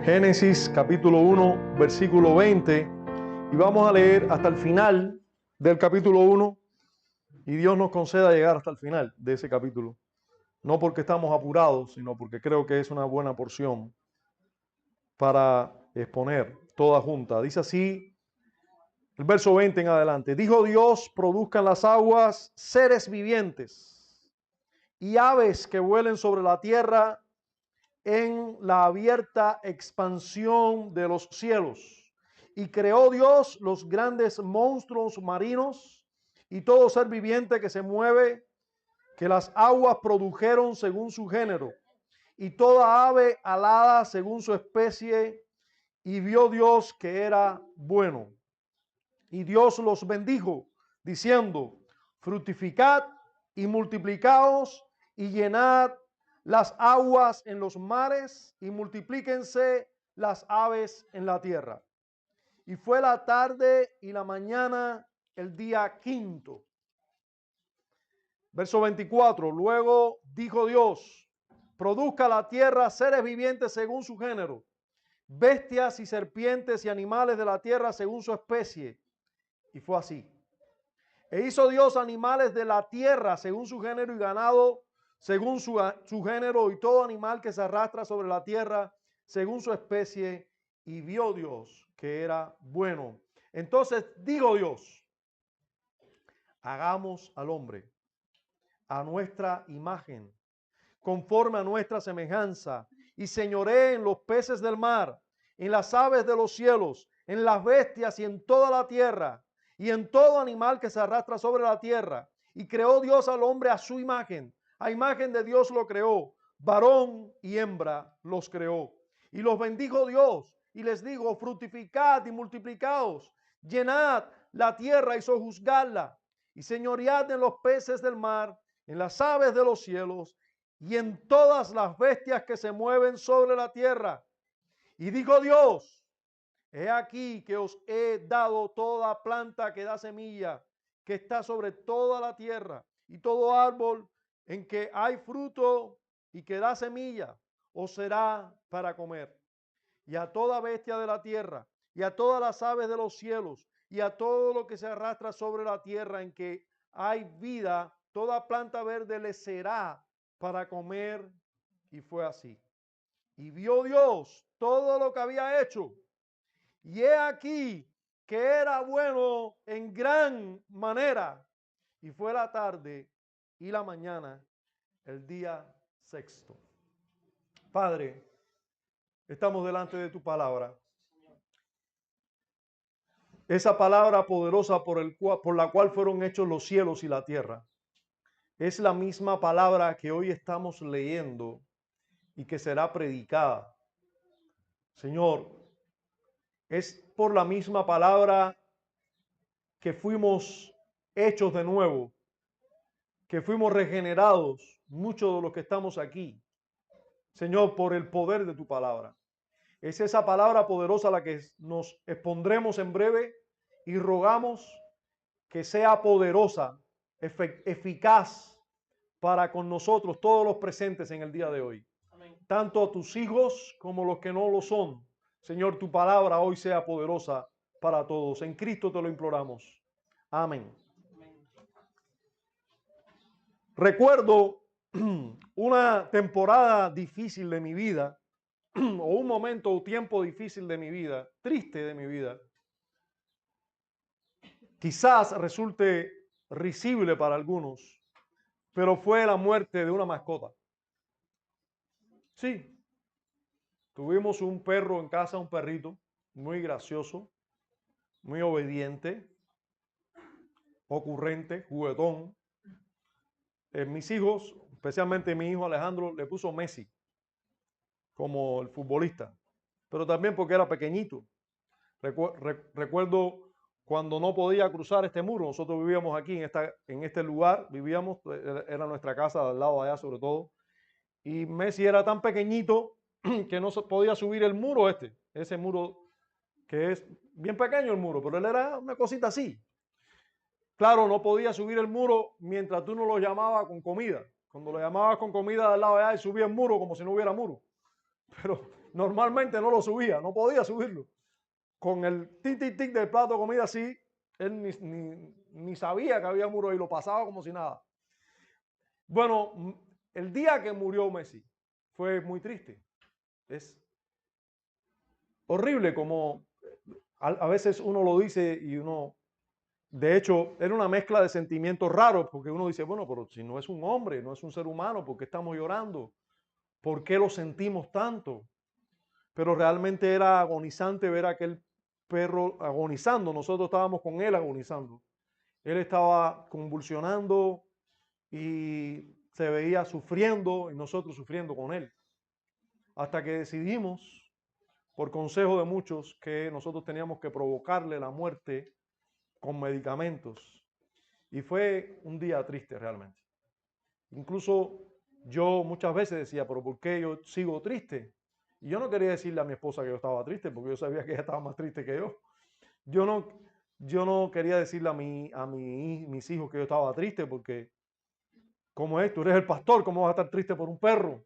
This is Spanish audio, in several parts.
Génesis capítulo 1, versículo 20, y vamos a leer hasta el final del capítulo 1, y Dios nos conceda llegar hasta el final de ese capítulo. No porque estamos apurados, sino porque creo que es una buena porción para exponer toda junta. Dice así el verso 20 en adelante: dijo Dios, produzcan las aguas seres vivientes y aves que vuelen sobre la tierra en la abierta expansión de los cielos. Y creó Dios los grandes monstruos marinos y todo ser viviente que se mueve, que las aguas produjeron según su género, y toda ave alada según su especie. Y vio Dios que era bueno. Y Dios los bendijo, diciendo: fructificad y multiplicaos y llenad las aguas en los mares y multiplíquense las aves en la tierra. Y fue la tarde y la mañana el día quinto. Verso 24. Luego dijo Dios: produzca la tierra seres vivientes según su género, bestias y serpientes y animales de la tierra según su especie. Y fue así. E hizo Dios animales de la tierra según su género y ganado según su género y todo animal que se arrastra sobre la tierra según su especie. Y vio Dios que era bueno. Entonces dijo Dios: hagamos al hombre a nuestra imagen, conforme a nuestra semejanza, y señoree en los peces del mar, en las aves de los cielos, en las bestias y en toda la tierra, y en todo animal que se arrastra sobre la tierra. Y creó Dios al hombre a su imagen. A imagen de Dios lo creó, varón y hembra los creó. Y los bendijo Dios y les dijo: fructificad y multiplicaos, llenad la tierra y sojuzgadla, y señoread en los peces del mar, en las aves de los cielos y en todas las bestias que se mueven sobre la tierra. Y dijo Dios: he aquí que os he dado toda planta que da semilla, que está sobre toda la tierra, y todo árbol en que hay fruto y que da semilla, os será para comer. Y a toda bestia de la tierra, y a todas las aves de los cielos, y a todo lo que se arrastra sobre la tierra en que hay vida, toda planta verde le será para comer. Y fue así. Y vio Dios todo lo que había hecho, y he aquí que era bueno en gran manera. Y fue la tarde y la mañana el día sexto. Padre, estamos delante de tu palabra. Esa palabra poderosa por la cual fueron hechos los cielos y la tierra. Es la misma palabra que hoy estamos leyendo y que será predicada. Señor, es por la misma palabra que fuimos hechos de nuevo, que fuimos regenerados, muchos de los que estamos aquí. Señor, por el poder de tu palabra. Es esa palabra poderosa la que nos expondremos en breve, y rogamos que sea poderosa, eficaz para con nosotros, todos los presentes en el día de hoy. Amén. Tanto a tus hijos como los que no lo son. Señor, tu palabra hoy sea poderosa para todos. En Cristo te lo imploramos. Amén. Amén. Recuerdo una temporada difícil de mi vida, o un momento o tiempo difícil de mi vida, triste de mi vida. Quizás resulte risible para algunos, pero fue la muerte de una mascota. Sí, tuvimos un perro en casa, un perrito, muy gracioso, muy obediente, ocurrente, juguetón. Mis hijos, especialmente mi hijo Alejandro, le puso Messi como el futbolista, pero también porque era pequeñito. Recuerdo cuando no podía cruzar este muro. Nosotros vivíamos aquí en este lugar, vivíamos, era nuestra casa al lado de allá sobre todo, y Messi era tan pequeñito que no se podía subir el muro ese muro que es bien pequeño el muro, pero él era una cosita así. Claro, no podía subir el muro mientras tú no lo llamabas con comida. Cuando lo llamabas con comida del lado de allá, y subía el muro como si no hubiera muro. Pero Normalmente no lo subía, no podía subirlo. Con el tic, tic, tic del plato de comida así, él ni sabía que había muro y lo pasaba como si nada. Bueno, el día que murió Messi fue muy triste. Es horrible como a veces uno lo dice y uno, de hecho, era una mezcla de sentimientos raros porque uno dice, bueno, pero si no es un hombre, no es un ser humano, ¿por qué estamos llorando? ¿Por qué lo sentimos tanto? Pero realmente era agonizante ver a aquel perro agonizando. Nosotros estábamos con él agonizando. Él estaba convulsionando y se veía sufriendo y nosotros sufriendo con él. Hasta que decidimos, por consejo de muchos, que nosotros teníamos que provocarle la muerte con medicamentos. Y fue un día triste realmente. Incluso yo muchas veces decía, pero ¿por qué yo sigo triste? Y yo no quería decirle a mi esposa que yo estaba triste, porque yo sabía que ella estaba más triste que yo. Yo no, yo no quería decirle mis hijos que yo estaba triste, porque como es, tú eres el pastor, ¿cómo vas a estar triste por un perro?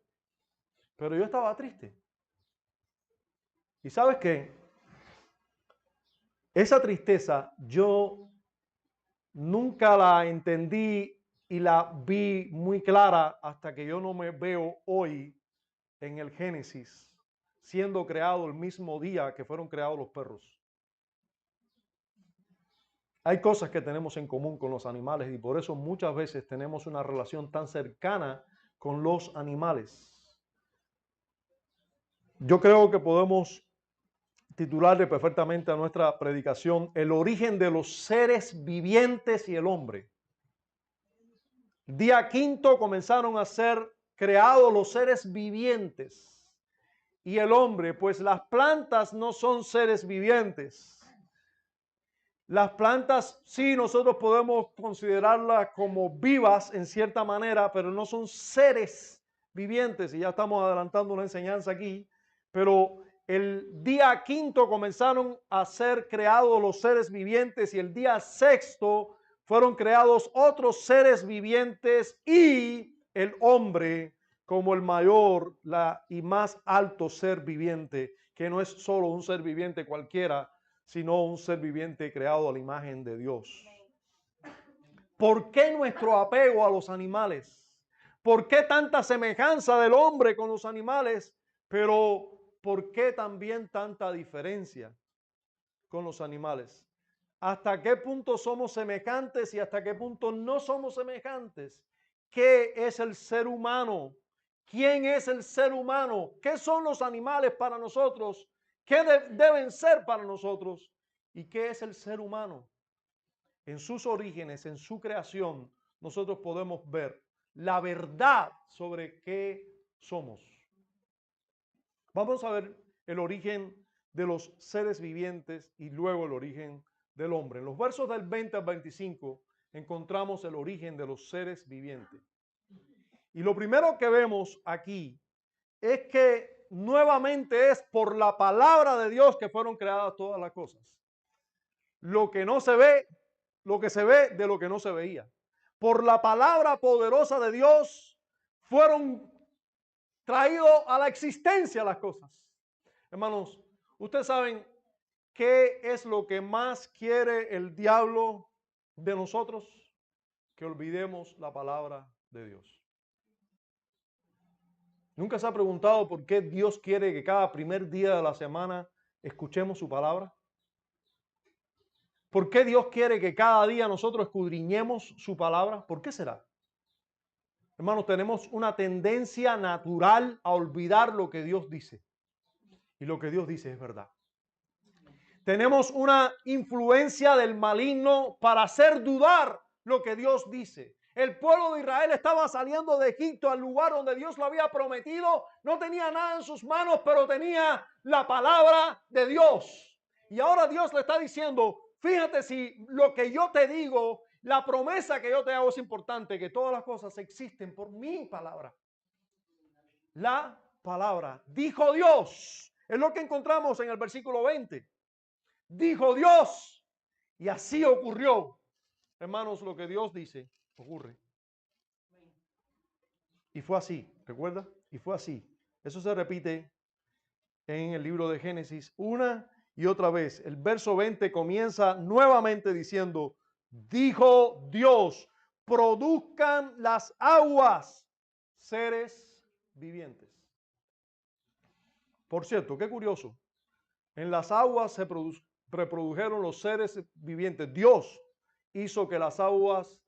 Pero yo estaba triste. ¿Y sabes qué? Esa tristeza yo nunca la entendí y la vi muy clara hasta que yo no me veo hoy en el Génesis, siendo creado el mismo día que fueron creados los perros. Hay cosas que tenemos en común con los animales y por eso muchas veces tenemos una relación tan cercana con los animales. Yo creo que podemos titularle perfectamente a nuestra predicación el origen de los seres vivientes y el hombre. Día quinto comenzaron a ser creados los seres vivientes y el hombre, pues las plantas no son seres vivientes. Las plantas sí nosotros podemos considerarlas como vivas en cierta manera, pero no son seres vivientes. Y ya estamos adelantando una enseñanza aquí, pero el día quinto comenzaron a ser creados los seres vivientes y el día sexto fueron creados otros seres vivientes y el hombre como el mayor y más alto ser viviente, que no es solo un ser viviente cualquiera, sino un ser viviente creado a la imagen de Dios. ¿Por qué nuestro apego a los animales? ¿Por qué tanta semejanza del hombre con los animales? Pero ¿por qué también tanta diferencia con los animales? ¿Hasta qué punto somos semejantes y hasta qué punto no somos semejantes? ¿Qué es el ser humano? ¿Quién es el ser humano? ¿Qué son los animales para nosotros? ¿Qué deben ser para nosotros? ¿Y qué es el ser humano? En sus orígenes, en su creación, nosotros podemos ver la verdad sobre qué somos. Vamos a ver el origen de los seres vivientes y luego el origen del hombre. En los versos del 20 al 25 encontramos el origen de los seres vivientes. Y lo primero que vemos aquí es que nuevamente es por la palabra de Dios que fueron creadas todas las cosas. Lo que no se ve, lo que se ve de lo que no se veía. Por la palabra poderosa de Dios fueron traídos a la existencia las cosas. Hermanos, ustedes saben qué es lo que más quiere el diablo de nosotros, que olvidemos la palabra de Dios. ¿Nunca se ha preguntado por qué Dios quiere que cada primer día de la semana escuchemos su palabra? ¿Por qué Dios quiere que cada día nosotros escudriñemos su palabra? ¿Por qué será? Hermanos, tenemos una tendencia natural a olvidar lo que Dios dice. Y lo que Dios dice es verdad. Tenemos una influencia del maligno para hacer dudar lo que Dios dice. El pueblo de Israel estaba saliendo de Egipto al lugar donde Dios lo había prometido. No tenía nada en sus manos, pero tenía la palabra de Dios. Y ahora Dios le está diciendo, fíjate si lo que yo te digo, la promesa que yo te hago es importante, que todas las cosas existen por mi palabra. La palabra. Dijo Dios. Es lo que encontramos en el versículo 20. Dijo Dios. Y así ocurrió. Hermanos, lo que Dios dice ocurre. Y fue así, ¿recuerda? Y fue así. Eso se repite en el libro de Génesis una y otra vez. El verso 20 comienza nuevamente diciendo, dijo Dios, produzcan las aguas seres vivientes. Por cierto, qué curioso. En las aguas se reprodujeron los seres vivientes. Dios hizo que las aguas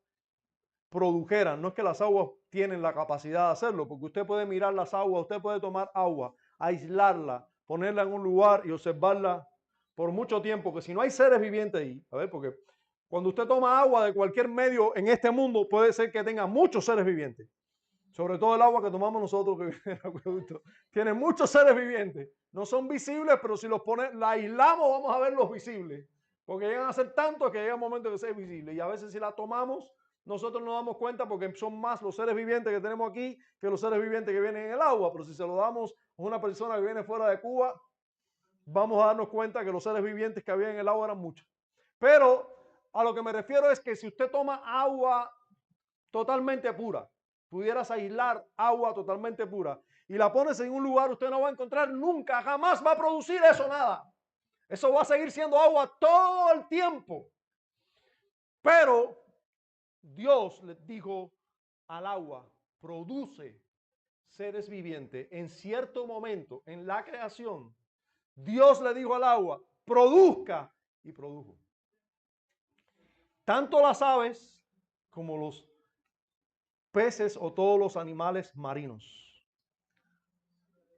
produjeran. No es que las aguas tienen la capacidad de hacerlo, porque usted puede mirar las aguas, usted puede tomar agua, aislarla, ponerla en un lugar y observarla por mucho tiempo, que si no hay seres vivientes ahí, a ver, porque cuando usted toma agua de cualquier medio en este mundo, puede ser que tenga muchos seres vivientes. Sobre todo el agua que tomamos nosotros, que viene del acueducto, tiene muchos seres vivientes. No son visibles, pero si los la aislamos, vamos a verlos visibles. Porque llegan a ser tantos que llega un momento que sea visible. Y a veces si la tomamos, nosotros nos damos cuenta porque son más los seres vivientes que tenemos aquí que los seres vivientes que vienen en el agua. Pero si se lo damos a una persona que viene fuera de Cuba, vamos a darnos cuenta que los seres vivientes que había en el agua eran muchos. Pero a lo que me refiero es que si usted toma agua totalmente pura, pudieras aislar agua totalmente pura y la pones en un lugar, usted no va a encontrar nunca, jamás va a producir eso, nada. Eso va a seguir siendo agua todo el tiempo. Pero Dios le dijo al agua, produce seres vivientes. En cierto momento, en la creación, Dios le dijo al agua, produzca, y produjo. Tanto las aves como los peces o todos los animales marinos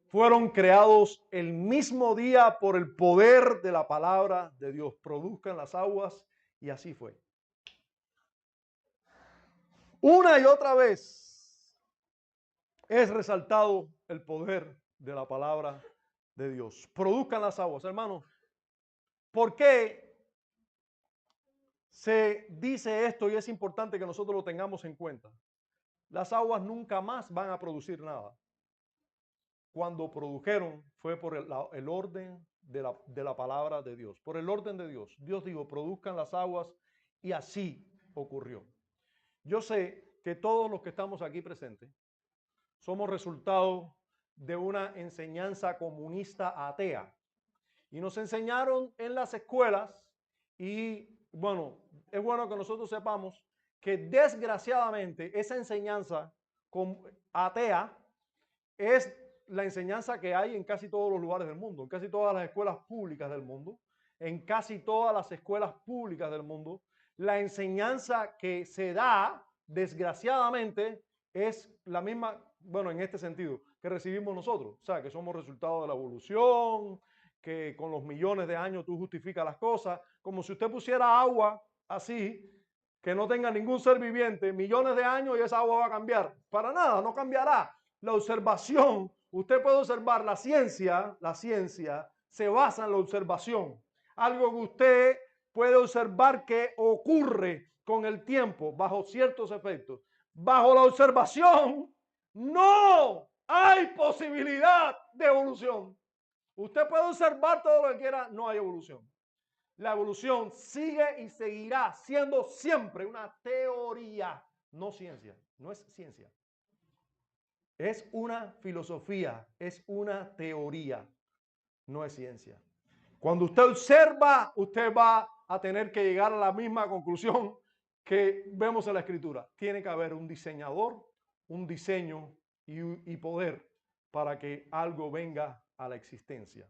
fueron creados el mismo día por el poder de la palabra de Dios. Produzcan las aguas, y así fue. Una y otra vez es resaltado el poder de la palabra de Dios. Produzcan las aguas, hermanos. ¿Por qué se dice esto y es importante que nosotros lo tengamos en cuenta? Las aguas nunca más van a producir nada. Cuando produjeron fue por el orden de la palabra de Dios, por el orden de Dios. Dios dijo, produzcan las aguas, y así ocurrió. Yo sé que todos los que estamos aquí presentes somos resultado de una enseñanza comunista atea. Y nos enseñaron en las escuelas y, bueno, es bueno que nosotros sepamos que desgraciadamente esa enseñanza atea es la enseñanza que hay en casi todos los lugares del mundo, en casi todas las escuelas públicas del mundo, en casi todas las escuelas públicas del mundo. La enseñanza que se da, desgraciadamente, es la misma, bueno, en este sentido, que recibimos nosotros. O sea, que somos resultado de la evolución, que con los millones de años tú justificas las cosas, como si usted pusiera agua así, que no tenga ningún ser viviente, millones de años y esa agua va a cambiar. Para nada, no cambiará. La observación, usted puede observar la ciencia se basa en la observación. Algo que usted puede observar que ocurre con el tiempo bajo ciertos efectos. Bajo la observación no hay posibilidad de evolución. Usted puede observar todo lo que quiera, no hay evolución. La evolución sigue y seguirá siendo siempre una teoría, no ciencia, no es ciencia. Es una filosofía, es una teoría, no es ciencia. Cuando usted observa, usted va a tener que llegar a la misma conclusión que vemos en la escritura. Tiene que haber un diseñador, un diseño y poder para que algo venga a la existencia.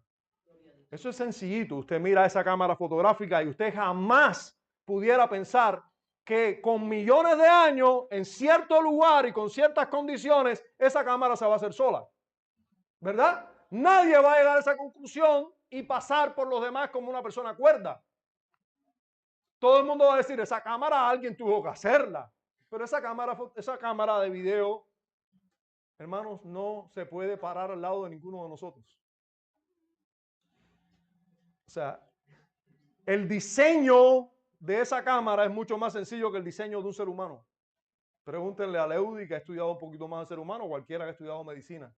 Eso es sencillito. Usted mira esa cámara fotográfica y usted jamás pudiera pensar que con millones de años, en cierto lugar y con ciertas condiciones, esa cámara se va a hacer sola. ¿Verdad? Nadie va a llegar a esa conclusión y pasar por los demás como una persona cuerda. Todo el mundo va a decir, esa cámara alguien tuvo que hacerla. Pero esa cámara de video, hermanos, no se puede parar al lado de ninguno de nosotros. O sea, el diseño de esa cámara es mucho más sencillo que el diseño de un ser humano. Pregúntenle a Leudi, que ha estudiado un poquito más de ser humano, o cualquiera que ha estudiado medicina,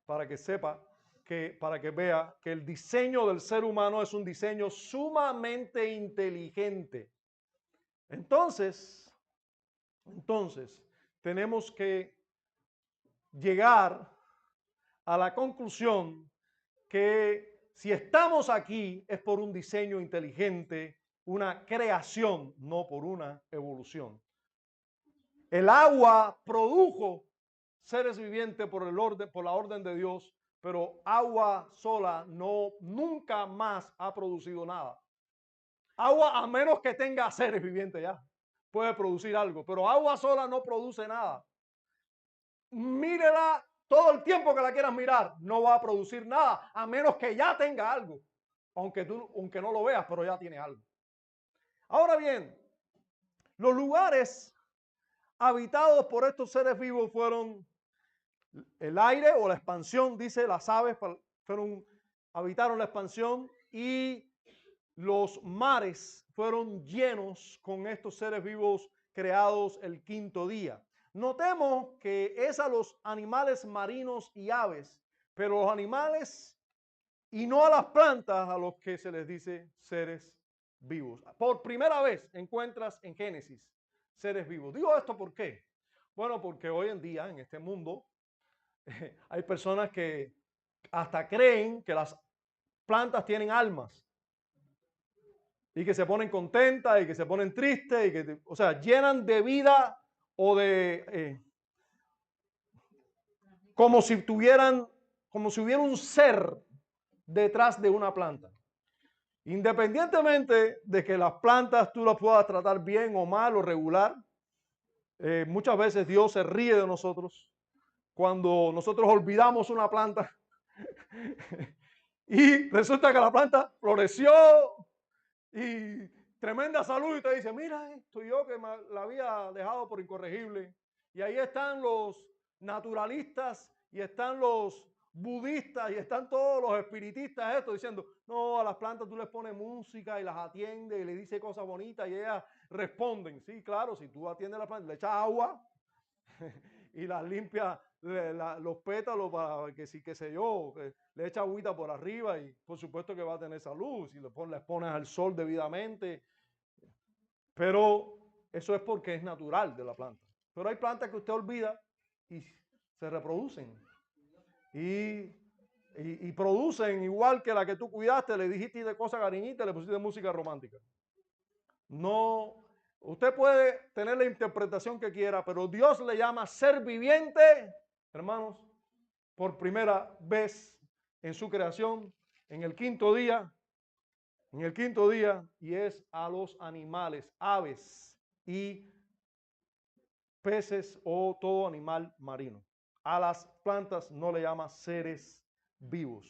para que sepa, para que vea que el diseño del ser humano es un diseño sumamente inteligente. Entonces, tenemos que llegar a la conclusión que si estamos aquí es por un diseño inteligente, una creación, no por una evolución. El agua produjo seres vivientes por la orden de Dios, pero agua sola nunca más ha producido nada. Agua, a menos que tenga seres vivientes ya, puede producir algo, pero agua sola no produce nada. Mírela todo el tiempo que la quieras mirar, no va a producir nada, a menos que ya tenga algo, aunque no lo veas, pero ya tiene algo. Ahora bien, los lugares habitados por estos seres vivos fueron el aire o la expansión, dice, las aves habitaron la expansión, y los mares fueron llenos con estos seres vivos creados el quinto día. Notemos que es a los animales marinos y aves, pero los animales y no a las plantas a los que se les dice seres vivos. Por primera vez encuentras en Génesis seres vivos. Digo esto ¿por qué? Bueno, porque hoy en día en este mundo hay personas que hasta creen que las plantas tienen almas y que se ponen contentas y que se ponen tristes y que, o sea, llenan de vida o de como si hubiera un ser detrás de una planta. Independientemente de que las plantas tú las puedas tratar bien o mal o regular, muchas veces Dios se ríe de nosotros cuando nosotros olvidamos una planta y resulta que la planta floreció y tremenda salud y te dice, mira esto yo que la había dejado por incorregible. Y ahí están los naturalistas y están los budistas y están todos los espiritistas esto diciendo, no, a las plantas tú les pones música y las atiendes y les dices cosas bonitas y ellas responden. Sí, claro, si tú atiendes a las plantas, le echas agua y las limpias los pétalos para que sí, qué sé yo, que le echa agüita por arriba y por supuesto que va a tener salud si les pones al sol debidamente. Pero eso es porque es natural de la planta. Pero hay plantas que usted olvida y se reproducen. Y producen igual que la que tú cuidaste, le dijiste de cosas cariñitas, le pusiste música romántica. No, usted puede tener la interpretación que quiera, pero Dios le llama ser viviente, hermanos, por primera vez en su creación, en el quinto día, y es a los animales, aves y peces o todo animal marino. A las plantas no le llama seres vivos.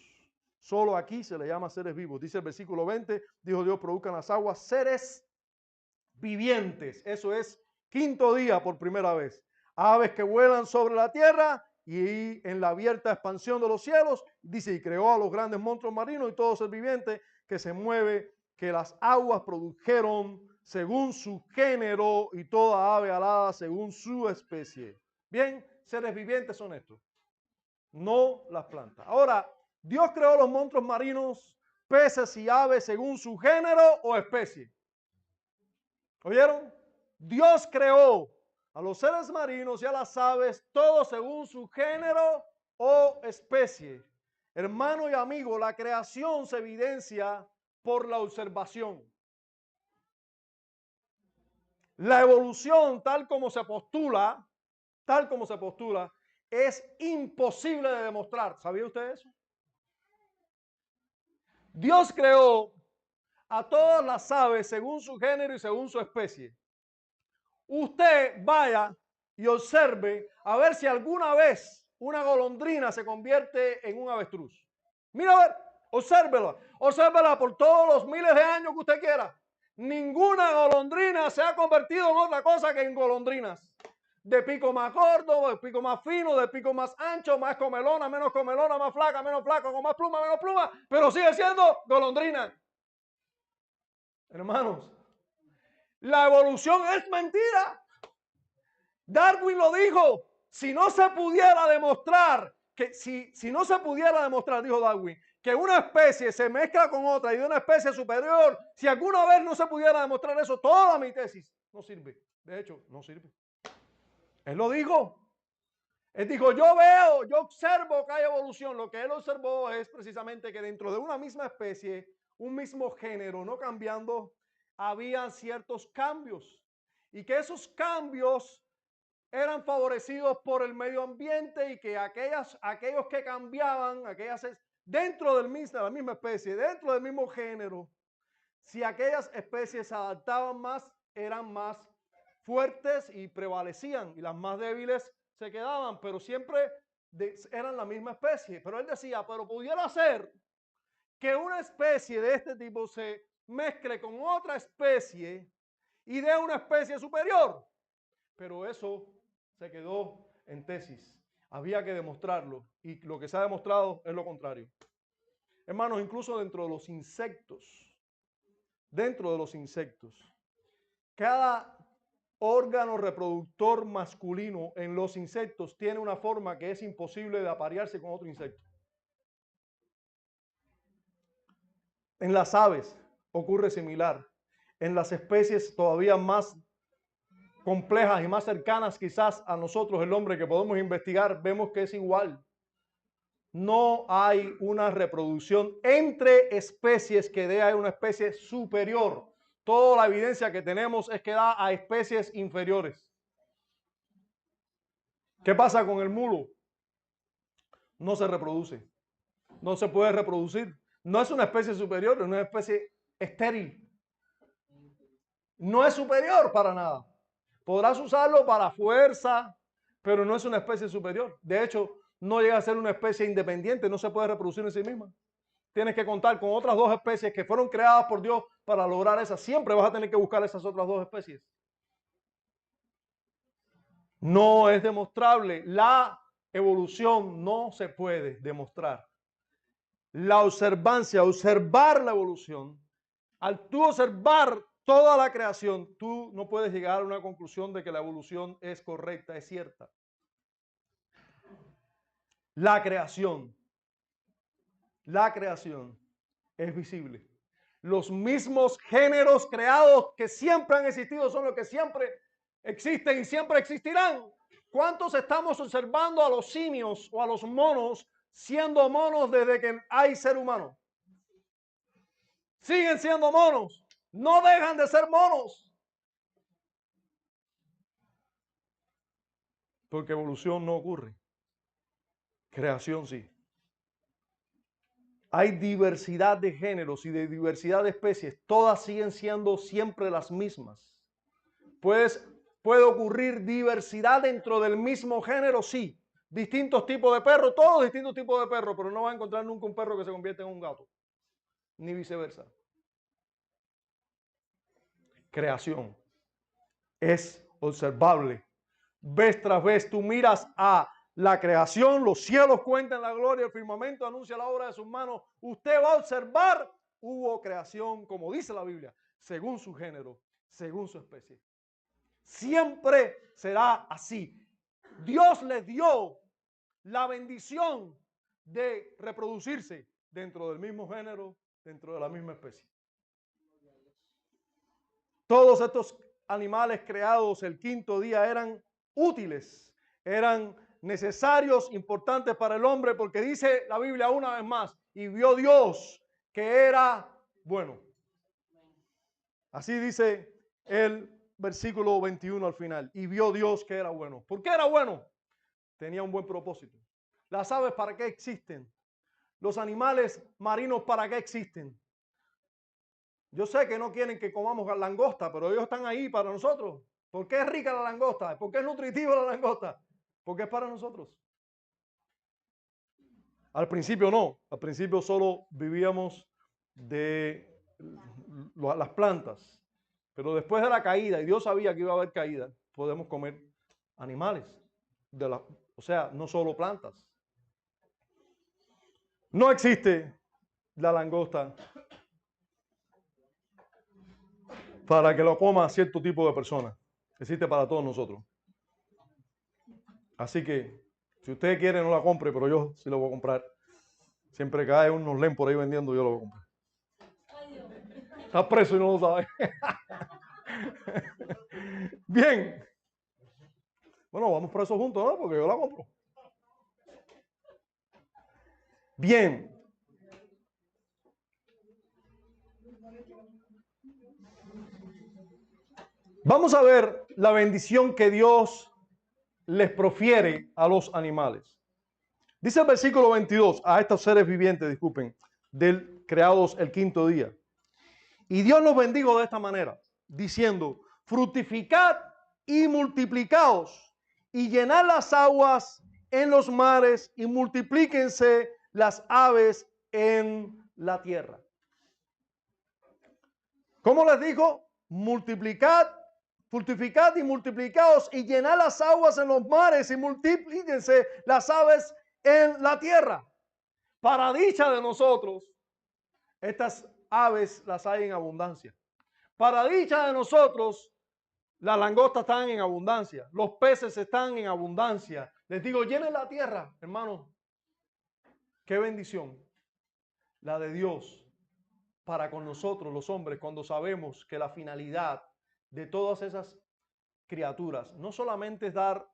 Solo aquí se le llama seres vivos. Dice el versículo 20, dijo Dios, produzcan las aguas seres vivientes. Eso es quinto día por primera vez. Aves que vuelan sobre la tierra y en la abierta expansión de los cielos. Dice, y creó a los grandes monstruos marinos y todo ser viviente que se mueve, que las aguas produjeron según su género y toda ave alada según su especie. Bien, seres vivientes son estos, no las plantas. Ahora, Dios creó los monstruos marinos, peces y aves según su género o especie. ¿Oyeron? Dios creó a los seres marinos y a las aves, todos según su género o especie. Hermano y amigo, la creación se evidencia por la observación. La evolución, tal como se postula, es imposible de demostrar. ¿Sabía usted eso? Dios creó a todas las aves según su género y según su especie. Usted vaya y observe a ver si alguna vez una golondrina se convierte en un avestruz. Mira, a ver, obsérvela por todos los miles de años que usted quiera. Ninguna golondrina se ha convertido en otra cosa que en golondrinas. De pico más corto, de pico más fino, de pico más ancho, más comelona, menos comelona, más flaca, menos flaca, con más pluma, menos pluma, pero sigue siendo golondrina. Hermanos, la evolución es mentira. Darwin lo dijo. Si no se pudiera demostrar, dijo Darwin, que una especie se mezcla con otra y de una especie superior, si alguna vez no se pudiera demostrar eso, toda mi tesis no sirve. De hecho, no sirve. Él lo dijo. Él dijo, yo observo que hay evolución. Lo que él observó es precisamente que dentro de una misma especie, un mismo género, no cambiando, había ciertos cambios. Y que esos cambios eran favorecidos por el medio ambiente y que aquellos que cambiaban, dentro de la misma especie, dentro del mismo género, si aquellas especies se adaptaban más, eran más fuertes y prevalecían, y las más débiles se quedaban, pero siempre eran la misma especie. Pero él decía, pero pudiera ser que una especie de este tipo se mezcle con otra especie y dé una especie superior. Pero eso se quedó en tesis. Había que demostrarlo, y lo que se ha demostrado es lo contrario. Hermanos, incluso dentro de los insectos, cada órgano reproductor masculino en los insectos tiene una forma que es imposible de aparearse con otro insecto. En las aves ocurre similar. En las especies todavía más complejas y más cercanas quizás a nosotros, el hombre, que podemos investigar, vemos que es igual. No hay una reproducción entre especies que dé a una especie superior. Toda la evidencia que tenemos es que da a especies inferiores. ¿Qué pasa con el mulo? No se reproduce. No se puede reproducir. No es una especie superior, es una especie estéril. No es superior para nada. Podrás usarlo para fuerza, pero no es una especie superior. De hecho, no llega a ser una especie independiente, no se puede reproducir en sí misma. Tienes que contar con otras dos especies que fueron creadas por Dios para lograr esa. Siempre vas a tener que buscar esas otras dos especies. No es demostrable. La evolución no se puede demostrar. La observancia, observar la evolución, al tú observar toda la creación, tú no puedes llegar a una conclusión de que la evolución es correcta, es cierta. La creación es visible. Los mismos géneros creados que siempre han existido son los que siempre existen y siempre existirán. ¿Cuántos estamos observando a los simios o a los monos siendo monos desde que hay ser humano? Siguen siendo monos. No dejan de ser monos. Porque evolución no ocurre. Creación sí. Hay diversidad de géneros y de diversidad de especies. Todas siguen siendo siempre las mismas. Puede ocurrir diversidad dentro del mismo género, sí. Distintos tipos de perros, todos distintos tipos de perros, pero no va a encontrar nunca un perro que se convierta en un gato. Ni viceversa. Creación. Es observable. Vez tras vez tú miras a la creación, los cielos cuentan la gloria, el firmamento anuncia la obra de sus manos. Usted va a observar, hubo creación, como dice la Biblia, según su género, según su especie. Siempre será así. Dios les dio la bendición de reproducirse dentro del mismo género, dentro de la misma especie. Todos estos animales creados el quinto día eran útiles, eran necesarios, importantes para el hombre, porque dice la Biblia una vez más, y vio Dios que era bueno. Así dice el versículo 21 al final, y vio Dios que era bueno. ¿Por qué era bueno? Tenía un buen propósito. Las aves, ¿para qué existen? Los animales marinos, ¿para qué existen? Yo sé que no quieren que comamos langosta, pero ellos están ahí para nosotros. ¿Por qué es rica la langosta? ¿Por qué es nutritiva la langosta? Porque es para nosotros. Al principio no. Al principio solo vivíamos de las plantas. Pero después de la caída, y Dios sabía que iba a haber caída, podemos comer animales. O sea, no solo plantas. No existe la langosta para que lo coma cierto tipo de persona. Existe para todos nosotros. Así que, si usted quiere, no la compre, pero yo sí lo voy a comprar. Siempre que hay unos len por ahí vendiendo, yo lo voy a comprar. Está preso y no lo sabe. Bien. Bueno, vamos presos juntos, ¿no? Porque yo la compro. Bien. Vamos a ver la bendición que Dios les profiere a los animales. Dice el versículo 22, a estos seres vivientes, disculpen, creados el quinto día. Y Dios los bendijo de esta manera, diciendo, fructificad y multiplicaos, y llenad las aguas en los mares, y multiplíquense las aves en la tierra. ¿Cómo les dijo? Multiplicad, fructificad y multiplicaos, y llenad las aguas en los mares, y multiplíquense las aves en la tierra. Para dicha de nosotros, estas aves las hay en abundancia. Para dicha de nosotros, las langostas están en abundancia, los peces están en abundancia. Les digo, llenen la tierra, hermanos. Qué bendición la de Dios para con nosotros los hombres, cuando sabemos que la finalidad de todas esas criaturas no solamente es dar,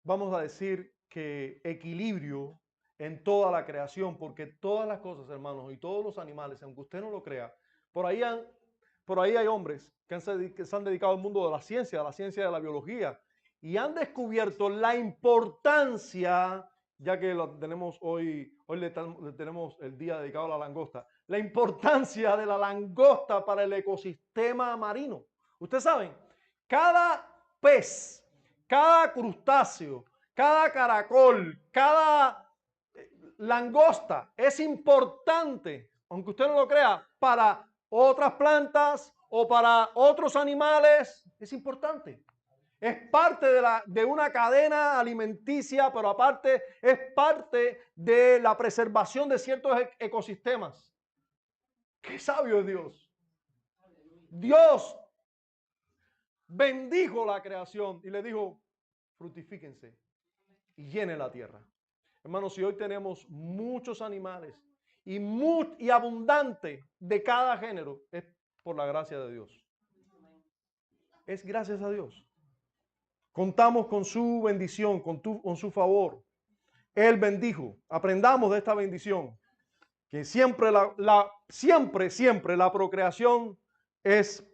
vamos a decir, que equilibrio en toda la creación, porque todas las cosas, hermanos, y todos los animales, aunque usted no lo crea, por ahí hay hombres que se han dedicado al mundo de la ciencia de la biología, y han descubierto la importancia, ya que lo tenemos hoy le tenemos el día dedicado a la langosta, la importancia de la langosta para el ecosistema marino. Ustedes saben, cada pez, cada crustáceo, cada caracol, cada langosta es importante, aunque usted no lo crea, para otras plantas o para otros animales, es importante. Es parte de una cadena alimenticia, pero aparte es parte de la preservación de ciertos ecosistemas. ¡Qué sabio es Dios! Dios bendijo la creación y le dijo, fructifíquense y llenen la tierra. Hermanos, si hoy tenemos muchos animales y abundante de cada género, es por la gracia de Dios. Es gracias a Dios. Contamos con su bendición, con su favor. Él bendijo. Aprendamos de esta bendición. Que siempre siempre la procreación es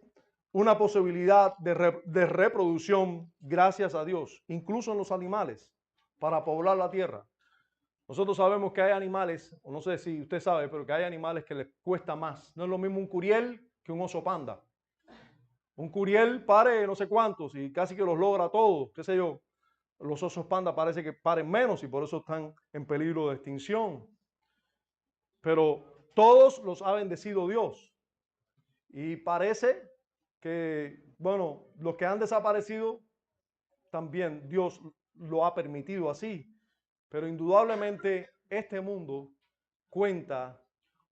una posibilidad de reproducción gracias a Dios, incluso en los animales, para poblar la tierra. Nosotros sabemos que hay animales, o no sé si usted sabe, pero que hay animales que les cuesta más. No es lo mismo un curiel que un oso panda. Un curiel pare no sé cuántos y casi que los logra todos, qué sé yo. Los osos panda parece que paren menos y por eso están en peligro de extinción. Pero todos los ha bendecido Dios. Y parece que, bueno, los que han desaparecido, también Dios lo ha permitido así. Pero indudablemente este mundo cuenta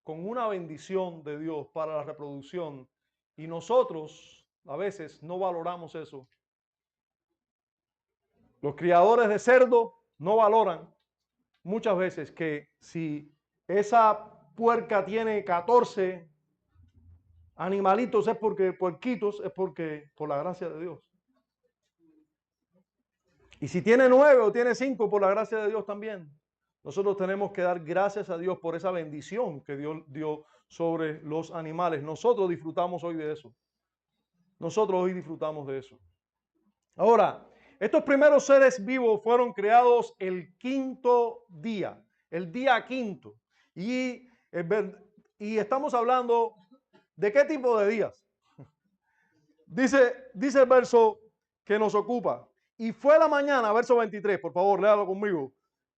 con una bendición de Dios para la reproducción y nosotros a veces no valoramos eso. Los criadores de cerdo no valoran muchas veces que si esa puerca tiene 14 animalitos puerquitos, es porque por la gracia de Dios. Y si tiene 9 o tiene 5, por la gracia de Dios también. Nosotros tenemos que dar gracias a Dios por esa bendición que Dios dio sobre los animales. Nosotros disfrutamos hoy de eso. Nosotros hoy disfrutamos de eso. Ahora, estos primeros seres vivos fueron creados el quinto día, el día quinto. Y estamos hablando de qué tipo de días. Dice el verso que nos ocupa. Y fue la mañana, verso 23, por favor, léalo conmigo.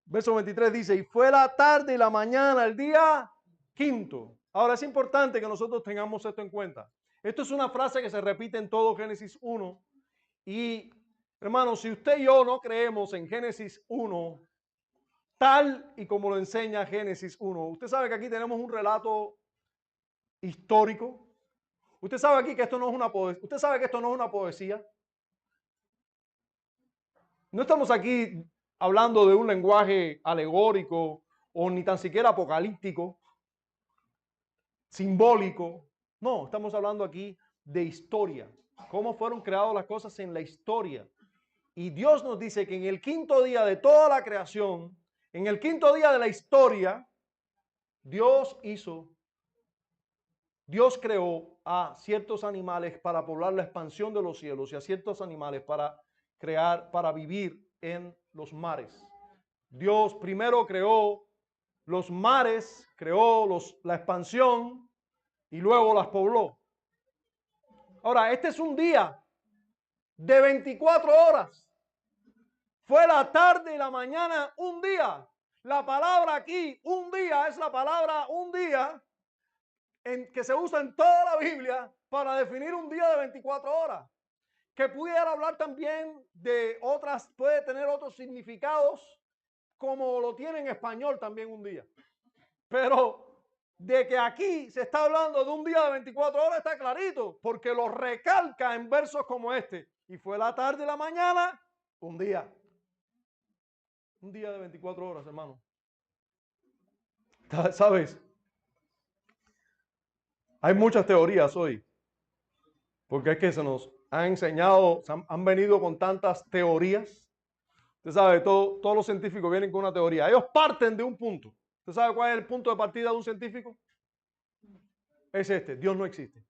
Verso 23 dice, y fue la tarde y la mañana, el día quinto. Ahora es importante que nosotros tengamos esto en cuenta. Esto es una frase que se repite en todo Génesis 1. Y, hermanos, si usted y yo no creemos en Génesis 1, tal y como lo enseña Génesis 1, usted sabe que aquí tenemos un relato histórico. Usted sabe aquí que esto no es una poesía. Usted sabe que esto no es una poesía. No estamos aquí hablando de un lenguaje alegórico o ni tan siquiera apocalíptico, simbólico. No, estamos hablando aquí de historia. Cómo fueron creadas las cosas en la historia. Y Dios nos dice que en el quinto día de toda la creación, En el quinto día de la historia, Dios creó a ciertos animales para poblar la expansión de los cielos y a ciertos animales para vivir en los mares. Dios primero creó los mares, creó la expansión y luego las pobló. Ahora, este es un día de 24 horas. Fue la tarde y la mañana un día. La palabra aquí, un día, es la palabra un día que se usa en toda la Biblia para definir un día de 24 horas. Que pudiera hablar también de otras, puede tener otros significados, como lo tiene en español también un día. Pero de que aquí se está hablando de un día de 24 horas está clarito, porque lo recalca en versos como este. Y fue la tarde y la mañana, un día. Un día de 24 horas, hermano. ¿Sabes? Hay muchas teorías hoy, porque es que se nos han enseñado, han venido con tantas teorías. Usted sabe, todos los científicos vienen con una teoría. Ellos parten de un punto. ¿Usted sabe cuál es el punto de partida de un científico? Es este, Dios no existe.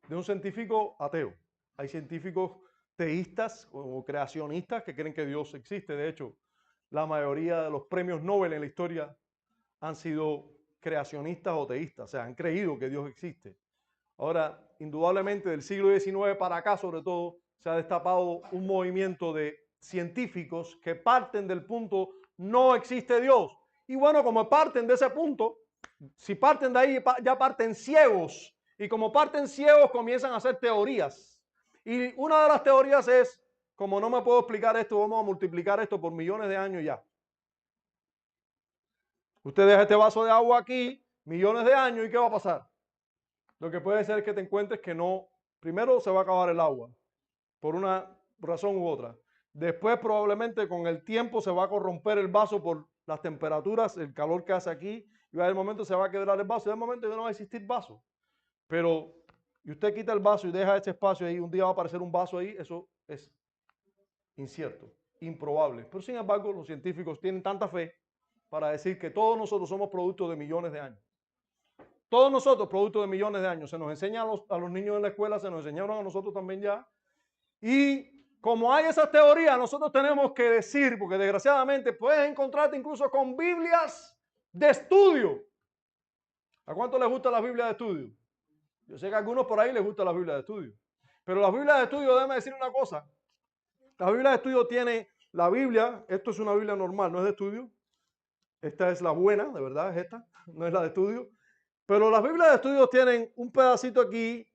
De un científico ateo. Hay científicos teístas o creacionistas que creen que Dios existe. De hecho, la mayoría de los premios Nobel en la historia han sido creacionistas o teístas, o sea, han creído que Dios existe. Ahora, indudablemente del siglo XIX para acá, sobre todo, se ha destapado un movimiento de científicos que parten del punto no existe Dios. Y bueno, como parten de ese punto, si parten de ahí, ya parten ciegos. Y como parten ciegos, comienzan a hacer teorías. Y una de las teorías es, como no me puedo explicar esto, vamos a multiplicar esto por millones de años ya. Usted deja este vaso de agua aquí, millones de años, ¿y qué va a pasar? Lo que puede ser es que te encuentres que no, primero se va a acabar el agua, por una razón u otra. Después probablemente con el tiempo se va a corromper el vaso por las temperaturas, el calor que hace aquí, y va a haber momento se va a quebrar el vaso, y de momento ya no va a existir vaso. Pero, y usted quita el vaso y deja ese espacio ahí, un día va a aparecer un vaso ahí, eso es incierto, improbable. Pero sin embargo, los científicos tienen tanta fe para decir que todos nosotros somos producto de millones de años. Todos nosotros, producto de millones de años. Se nos enseña a los niños en la escuela, se nos enseñaron a nosotros también ya. Y como hay esa teoría, nosotros tenemos que decir, porque desgraciadamente puedes encontrarte incluso con Biblias de estudio. ¿A cuánto les gusta la Biblia de estudio? Yo sé que a algunos por ahí les gusta la Biblia de estudio. Pero la Biblia de estudio, déjame decir una cosa. La Biblia de estudio tiene la Biblia, esto es una Biblia normal, no es de estudio. Esta es la buena, de verdad, es esta, no es la de estudio. Pero las Biblias de estudio tienen un pedacito aquí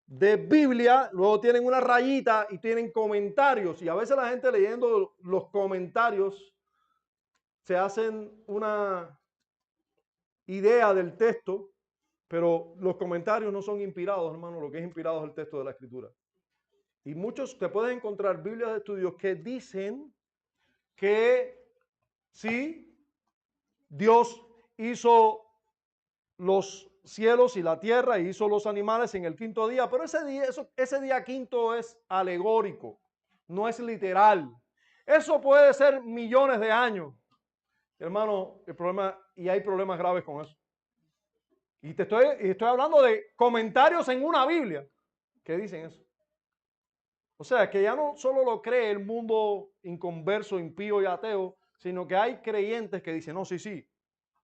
de Biblia, luego tienen una rayita y tienen comentarios. Y a veces la gente leyendo los comentarios se hacen una idea del texto, pero los comentarios no son inspirados, hermano. Lo que es inspirado es el texto de la Escritura. Y muchos te pueden encontrar Biblias de estudio que dicen que sí, Dios hizo los cielos y la tierra y hizo los animales en el quinto día, pero ese día quinto es alegórico, no es literal. Eso puede ser millones de años. Hermano, el problema, y hay problemas graves con eso. Y estoy hablando de comentarios en una Biblia que dicen eso. O sea, que ya no solo lo cree el mundo inconverso, impío y ateo, sino que hay creyentes que dicen, no, sí,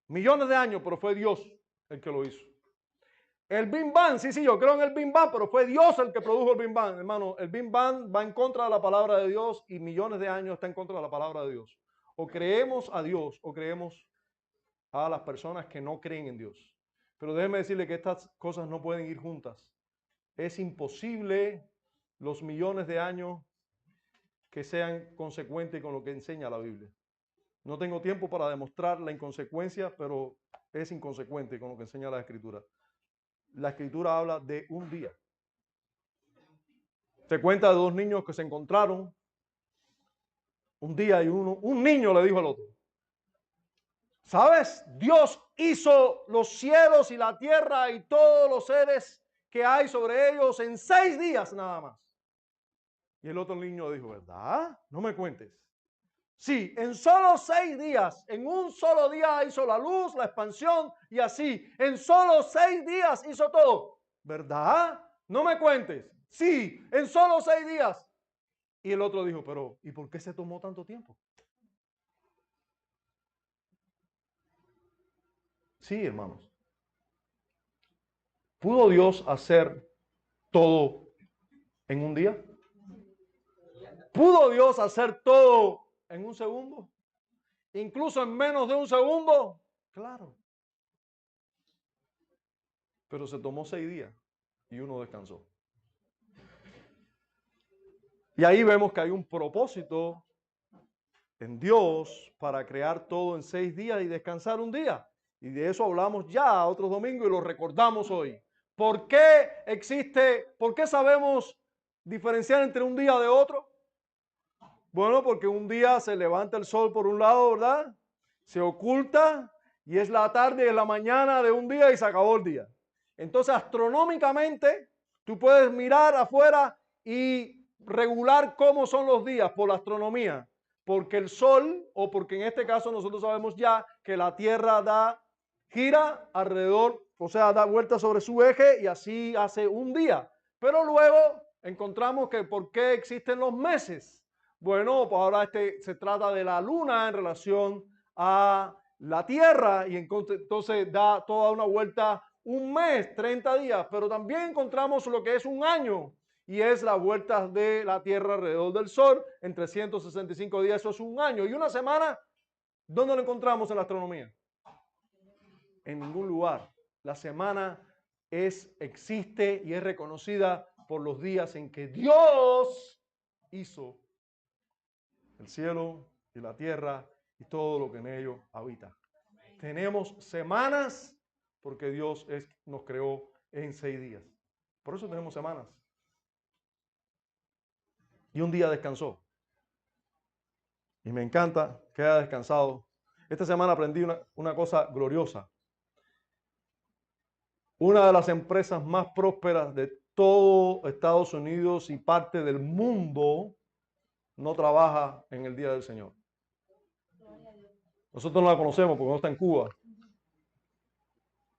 millones de años, pero fue Dios el que lo hizo. El Big Bang, sí, yo creo en el Big Bang, pero fue Dios el que produjo el Big Bang. Hermano, el Big Bang va en contra de la palabra de Dios y millones de años está en contra de la palabra de Dios. O creemos a Dios o creemos a las personas que no creen en Dios. Pero déjeme decirle que estas cosas no pueden ir juntas. Es imposible los millones de años que sean consecuentes con lo que enseña la Biblia. No tengo tiempo para demostrar la inconsecuencia, pero es inconsecuente con lo que enseña la Escritura. La Escritura habla de un día. Se cuenta de dos niños que se encontraron un día y un niño le dijo al otro, ¿sabes? Dios hizo los cielos y la tierra y todos los seres que hay sobre ellos en 6 días nada más. Y el otro niño dijo, ¿verdad? No me cuentes. Sí, en solo 6 días, en un solo día hizo la luz, la expansión y así. En solo 6 días hizo todo. ¿Verdad? No me cuentes. Sí, en solo 6 días. Y el otro dijo, pero ¿y por qué se tomó tanto tiempo? Sí, hermanos. ¿Pudo Dios hacer todo en un día? ¿Pudo Dios hacer todo en un segundo? Incluso en menos de un segundo. Claro. Pero se tomó 6 días y uno descansó. Y ahí vemos que hay un propósito en Dios para crear todo en 6 días y descansar un día. Y de eso hablamos ya otros domingos y lo recordamos hoy. ¿Por qué por qué sabemos diferenciar entre un día de otro? Bueno, porque un día se levanta el sol por un lado, ¿verdad? Se oculta y es la tarde y es la mañana de un día y se acabó el día. Entonces, astronómicamente, tú puedes mirar afuera y regular cómo son los días por la astronomía. Porque el sol, o porque en este caso nosotros sabemos ya que la Tierra gira alrededor, o sea, da vuelta sobre su eje y así hace un día. Pero luego encontramos que ¿por qué existen los meses? Bueno, pues ahora se trata de la luna en relación a la Tierra y entonces da toda una vuelta un mes, 30 días, pero también encontramos lo que es un año y es la vuelta de la Tierra alrededor del Sol en 365 días, eso es un año. Y una semana, ¿dónde lo encontramos en la astronomía? En ningún lugar. La semana existe y es reconocida por los días en que Dios hizo el cielo y la tierra y todo lo que en ellos habita. Tenemos semanas porque Dios nos creó en 6 días. Por eso tenemos semanas. Y un día descansó. Y me encanta que haya descansado. Esta semana aprendí una cosa gloriosa. Una de las empresas más prósperas de todo Estados Unidos y parte del mundo no trabaja en el Día del Señor. Nosotros no la conocemos porque no está en Cuba.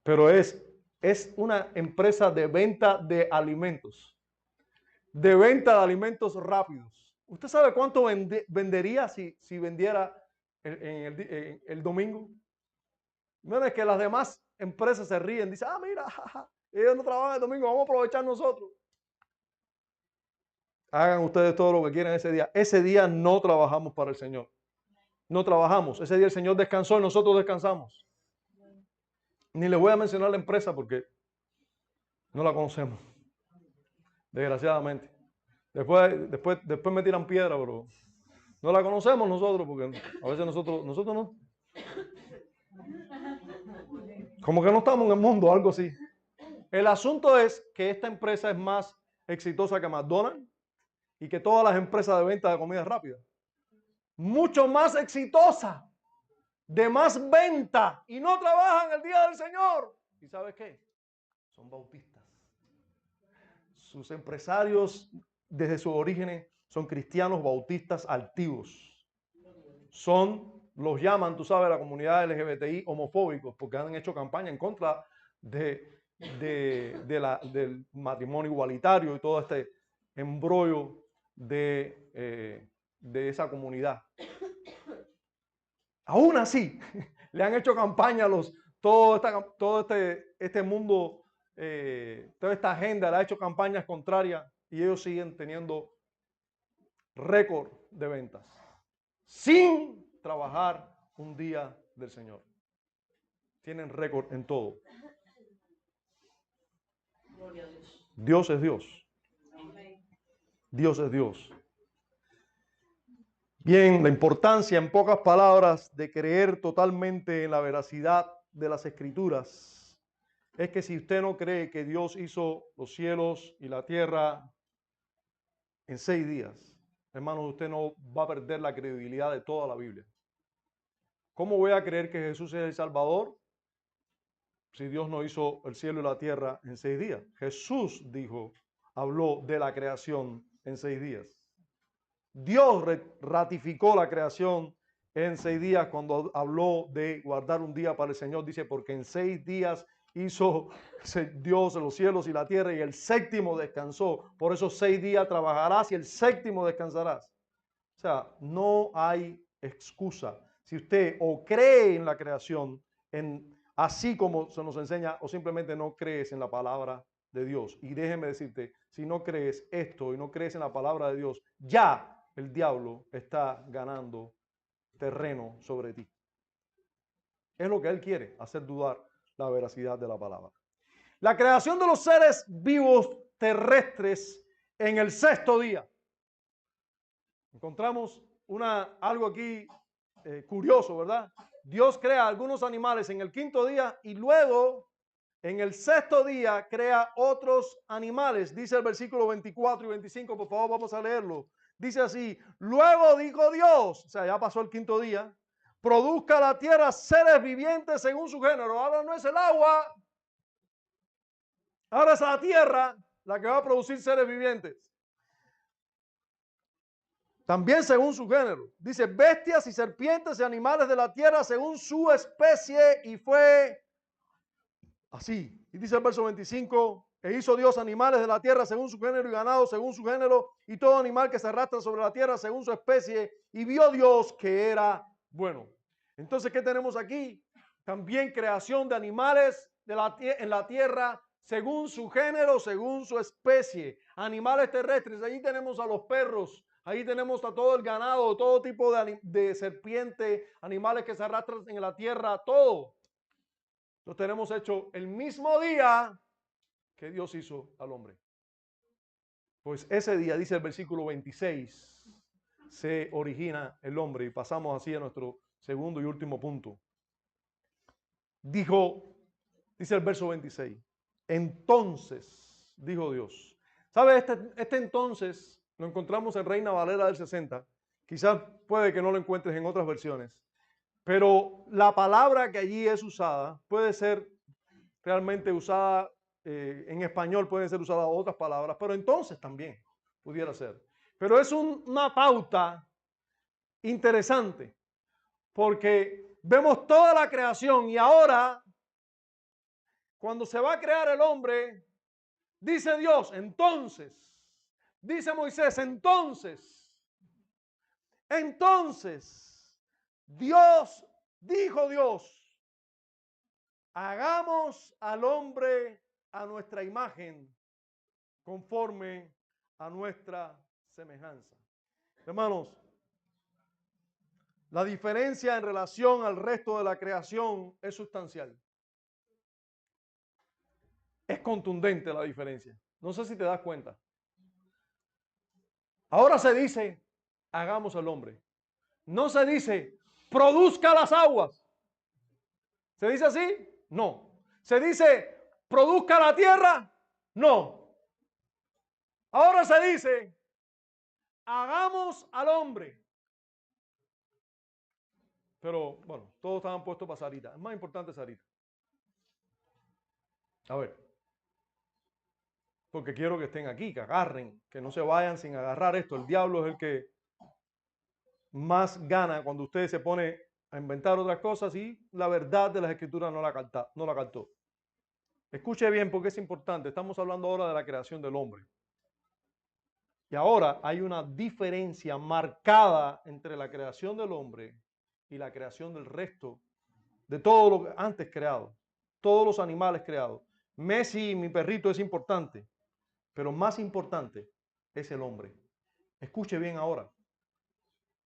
Pero es una empresa de venta de alimentos. De venta de alimentos rápidos. ¿Usted sabe cuánto vendería si vendiera el domingo? No es que las demás empresas se ríen, dicen, mira, jaja, ellos no trabajan el domingo, vamos a aprovechar nosotros. Hagan ustedes todo lo que quieran ese día. Ese día no trabajamos para el Señor. No trabajamos. Ese día el Señor descansó y nosotros descansamos. Ni les voy a mencionar la empresa porque no la conocemos. Desgraciadamente. Después me tiran piedra, pero no la conocemos nosotros porque a veces nosotros no. Como que no estamos en el mundo, algo así. El asunto es que esta empresa es más exitosa que McDonald's y que todas las empresas de venta de comida rápida. Mucho más exitosa, de más venta y no trabajan el día del Señor. ¿Y sabes qué? Son bautistas. Sus empresarios desde sus orígenes son cristianos bautistas altivos. Los llaman, tú sabes, la comunidad LGBTI homofóbicos porque han hecho campaña en contra del matrimonio igualitario y todo este embrollo de esa comunidad. Aún así, le han hecho campaña todo este mundo, toda esta agenda, le ha hecho campañas contrarias y ellos siguen teniendo récord de ventas sin trabajar un día del Señor. Tienen récord en todo. Dios es Dios. Dios es Dios. Bien, la importancia en pocas palabras de creer totalmente en la veracidad de las Escrituras es que si usted no cree que Dios hizo los cielos y la tierra en 6 días, hermano, usted no va a perder la credibilidad de toda la Biblia. ¿Cómo voy a creer que Jesús es el Salvador si Dios no hizo el cielo y la tierra en 6 días? Jesús habló de la creación en 6 días. Dios ratificó la creación en 6 días cuando habló de guardar un día para el Señor. Dice, porque en 6 días hizo Dios los cielos y la tierra y el séptimo descansó. Por eso 6 días trabajarás y el séptimo descansarás. O sea, no hay excusa. Si usted o cree en la creación, así como se nos enseña, o simplemente no crees en la palabra de Dios. Y déjeme decirte, si no crees esto y no crees en la palabra de Dios, ya el diablo está ganando terreno sobre ti. Es lo que él quiere, hacer dudar la veracidad de la palabra. La creación de los seres vivos terrestres en el 6º día. Encontramos algo aquí curioso, ¿verdad? Dios crea algunos animales en el 5º día y luego en el 6º día crea otros animales. Dice el versículo 24 y 25, por favor, vamos a leerlo. Dice así, luego dijo Dios, o sea, ya pasó el 5º día, produzca la tierra seres vivientes según su género. Ahora no es el agua, ahora es la tierra la que va a producir seres vivientes. También según su género. Dice, bestias y serpientes y animales de la tierra según su especie, y fue así. Y dice el verso 25, e hizo Dios animales de la tierra según su género y ganado según su género y todo animal que se arrastra sobre la tierra según su especie, y vio Dios que era bueno. Entonces, ¿qué tenemos aquí? También creación de animales en la tierra según su género, según su especie. Animales terrestres, ahí tenemos a los perros, ahí tenemos a todo el ganado, todo tipo de serpiente, animales que se arrastran en la tierra, todo. Lo tenemos hecho el mismo día que Dios hizo al hombre. Pues ese día, dice el versículo 26, se origina el hombre y pasamos así a nuestro segundo y último punto. Dice el verso 26, entonces, dijo Dios. ¿Sabe? Este entonces lo encontramos en Reina Valera del 60. Quizás puede que no lo encuentres en otras versiones. Pero la palabra que allí es usada puede ser realmente usada en español, pueden ser usadas otras palabras, pero entonces también pudiera ser. Pero es una pauta interesante porque vemos toda la creación y ahora, cuando se va a crear el hombre, dice Dios, entonces, dice Moisés, entonces, dijo Dios, hagamos al hombre a nuestra imagen, conforme a nuestra semejanza. Hermanos, la diferencia en relación al resto de la creación es sustancial. Es contundente la diferencia. No sé si te das cuenta. Ahora se dice, hagamos al hombre. No se dice, produzca las aguas. ¿Se dice así? No. ¿Se dice, produzca la tierra? No. Ahora se dice, hagamos al hombre. Pero bueno, todos estaban puestos para Sarita. Es más importante Sarita. A ver. Porque quiero que estén aquí, que agarren, que no se vayan sin agarrar esto. El diablo es el que más gana cuando usted se pone a inventar otras cosas y la verdad de las escrituras no la captó. Escuche bien porque es importante. Estamos hablando ahora de la creación del hombre. Y ahora hay una diferencia marcada entre la creación del hombre y la creación del resto de todo lo antes creado, todos los animales creados. Messi, mi perrito, es importante, pero más importante es el hombre. Escuche bien ahora.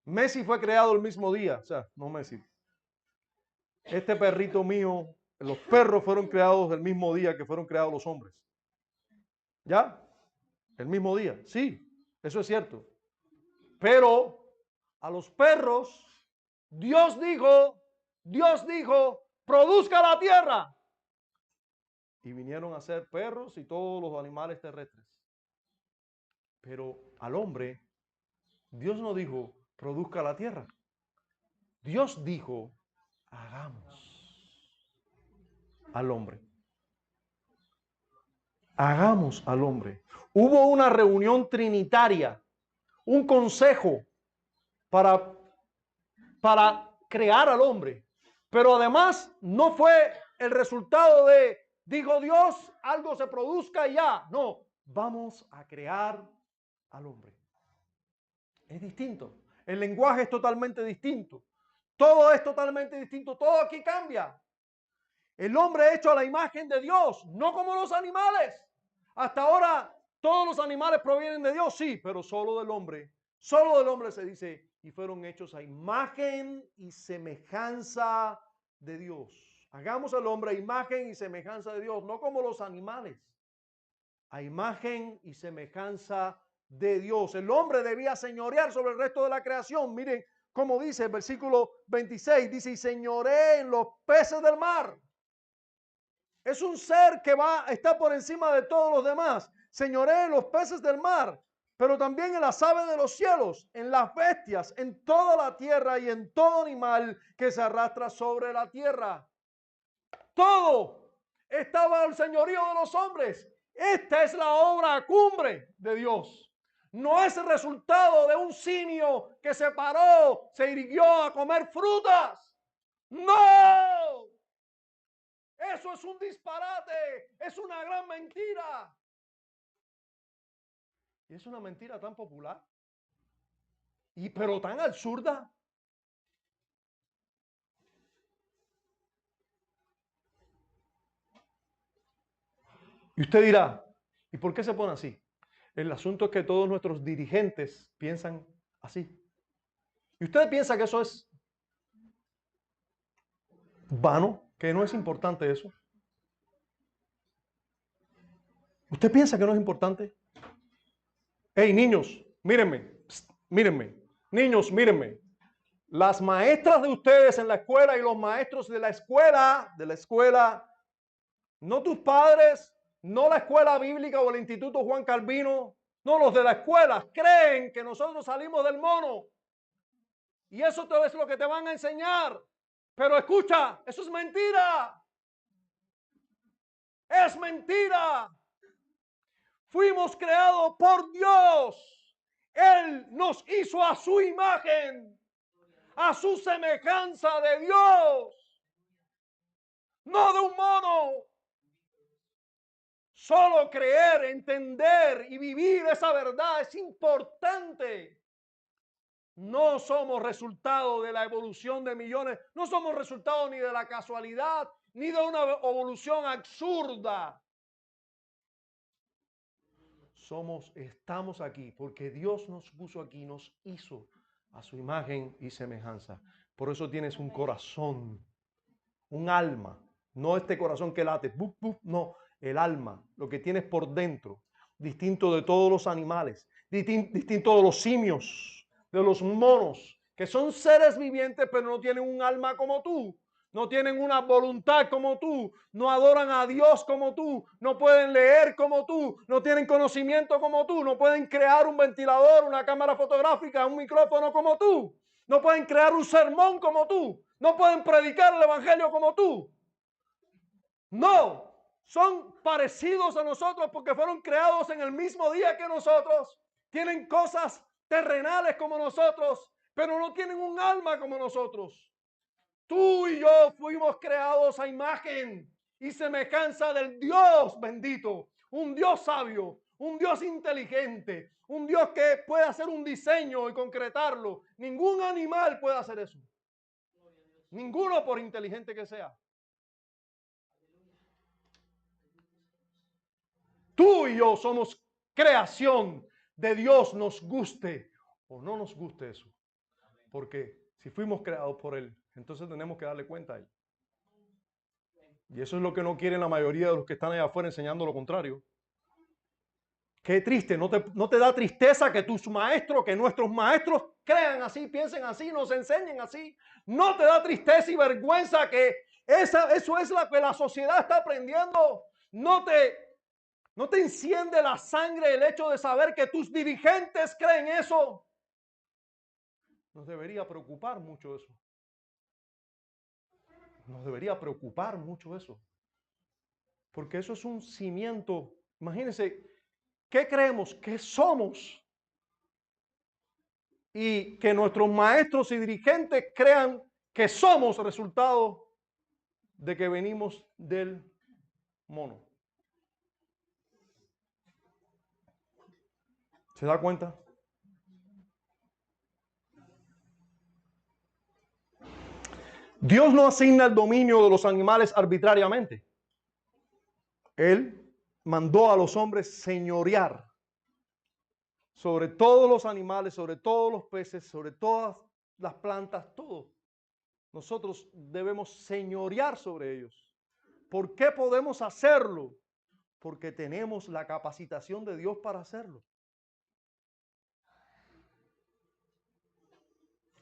Messi fue creado el mismo día, o sea, no Messi. Este perrito mío, los perros fueron creados el mismo día que fueron creados los hombres. ¿Ya? El mismo día, sí, eso es cierto. Pero a los perros, Dios dijo, produzca la tierra. Y vinieron a ser perros y todos los animales terrestres. Pero al hombre, Dios no dijo, produzca la tierra. Dios dijo, hagamos al hombre. Hagamos al hombre. Hubo una reunión trinitaria, un consejo para crear al hombre. Pero además no fue el resultado de, dijo Dios, algo se produzca y ya. No, vamos a crear al hombre. Es distinto. El lenguaje es totalmente distinto. Todo es totalmente distinto. Todo aquí cambia. El hombre hecho a la imagen de Dios, no como los animales. Hasta ahora todos los animales provienen de Dios, sí, pero solo del hombre. Solo del hombre se dice, y fueron hechos a imagen y semejanza de Dios. Hagamos al hombre a imagen y semejanza de Dios, no como los animales. A imagen y semejanza de Dios. El hombre debía señorear sobre el resto de la creación. Miren cómo dice el versículo 26, dice, y señoré en los peces del mar. Es un ser que está por encima de todos los demás. Señoré en los peces del mar, pero también en las aves de los cielos, en las bestias, en toda la tierra y en todo animal que se arrastra sobre la tierra. Todo estaba al señorío de los hombres. Esta es la obra cumbre de Dios. No es el resultado de un simio que se paró, se irguió a comer frutas. No. Eso es un disparate, es una gran mentira. Y es una mentira tan popular, pero tan absurda. Y usted dirá, ¿y por qué se pone así? El asunto es que todos nuestros dirigentes piensan así. ¿Y usted piensa que eso es vano? ¿Que no es importante eso? ¿Usted piensa que no es importante? Hey, niños, mírenme, pst, mírenme. Niños, mírenme. Las maestras de ustedes en la escuela y los maestros de la escuela, no tus padres, no la escuela bíblica o el Instituto Juan Calvino, no los de la escuela, creen que nosotros salimos del mono. Y eso es lo que te van a enseñar. Pero escucha, eso es mentira. Es mentira. Fuimos creados por Dios. Él nos hizo a su imagen, a su semejanza de Dios, no de un mono. Solo creer, entender y vivir esa verdad es importante. No somos resultado de la evolución de millones, no somos resultado ni de la casualidad, ni de una evolución absurda. Estamos aquí porque Dios nos puso aquí, nos hizo a su imagen y semejanza. Por eso tienes un corazón, un alma, no este corazón que late, buf, buf, no, el alma, lo que tienes por dentro, distinto de todos los animales, distinto de los simios, de los monos, que son seres vivientes pero no tienen un alma como tú. No tienen una voluntad como tú, no adoran a Dios como tú, no pueden leer como tú, no tienen conocimiento como tú, no pueden crear un ventilador, una cámara fotográfica, un micrófono como tú, no pueden crear un sermón como tú, no pueden predicar el evangelio como tú. No, son parecidos a nosotros porque fueron creados en el mismo día que nosotros, tienen cosas terrenales como nosotros, pero no tienen un alma como nosotros. Tú y yo fuimos creados a imagen y semejanza del Dios bendito, un Dios sabio, un Dios inteligente, un Dios que puede hacer un diseño y concretarlo. Ningún animal puede hacer eso. Ninguno, por inteligente que sea. Tú y yo somos creación de Dios, nos guste o no nos guste eso. Porque si fuimos creados por Él, entonces tenemos que darle cuenta a Él. Y eso es lo que no quieren la mayoría de los que están allá afuera enseñando lo contrario. Qué triste, ¿no te da tristeza que tus maestros, que nuestros maestros crean así, piensen así, nos enseñen así? ¿No te da tristeza y vergüenza que eso es lo que la sociedad está aprendiendo? ¿No te enciende la sangre el hecho de saber que tus dirigentes creen eso? Nos debería preocupar mucho eso. Nos debería preocupar mucho eso. Porque eso es un cimiento. Imagínense, ¿qué creemos? ¿Qué somos? y que nuestros maestros y dirigentes crean que somos resultado de que venimos del mono. ¿Se da cuenta? Dios no asigna el dominio de los animales arbitrariamente. Él mandó a los hombres señorear sobre todos los animales, sobre todos los peces, sobre todas las plantas, todo. Nosotros debemos señorear sobre ellos. ¿Por qué podemos hacerlo? Porque tenemos la capacitación de Dios para hacerlo.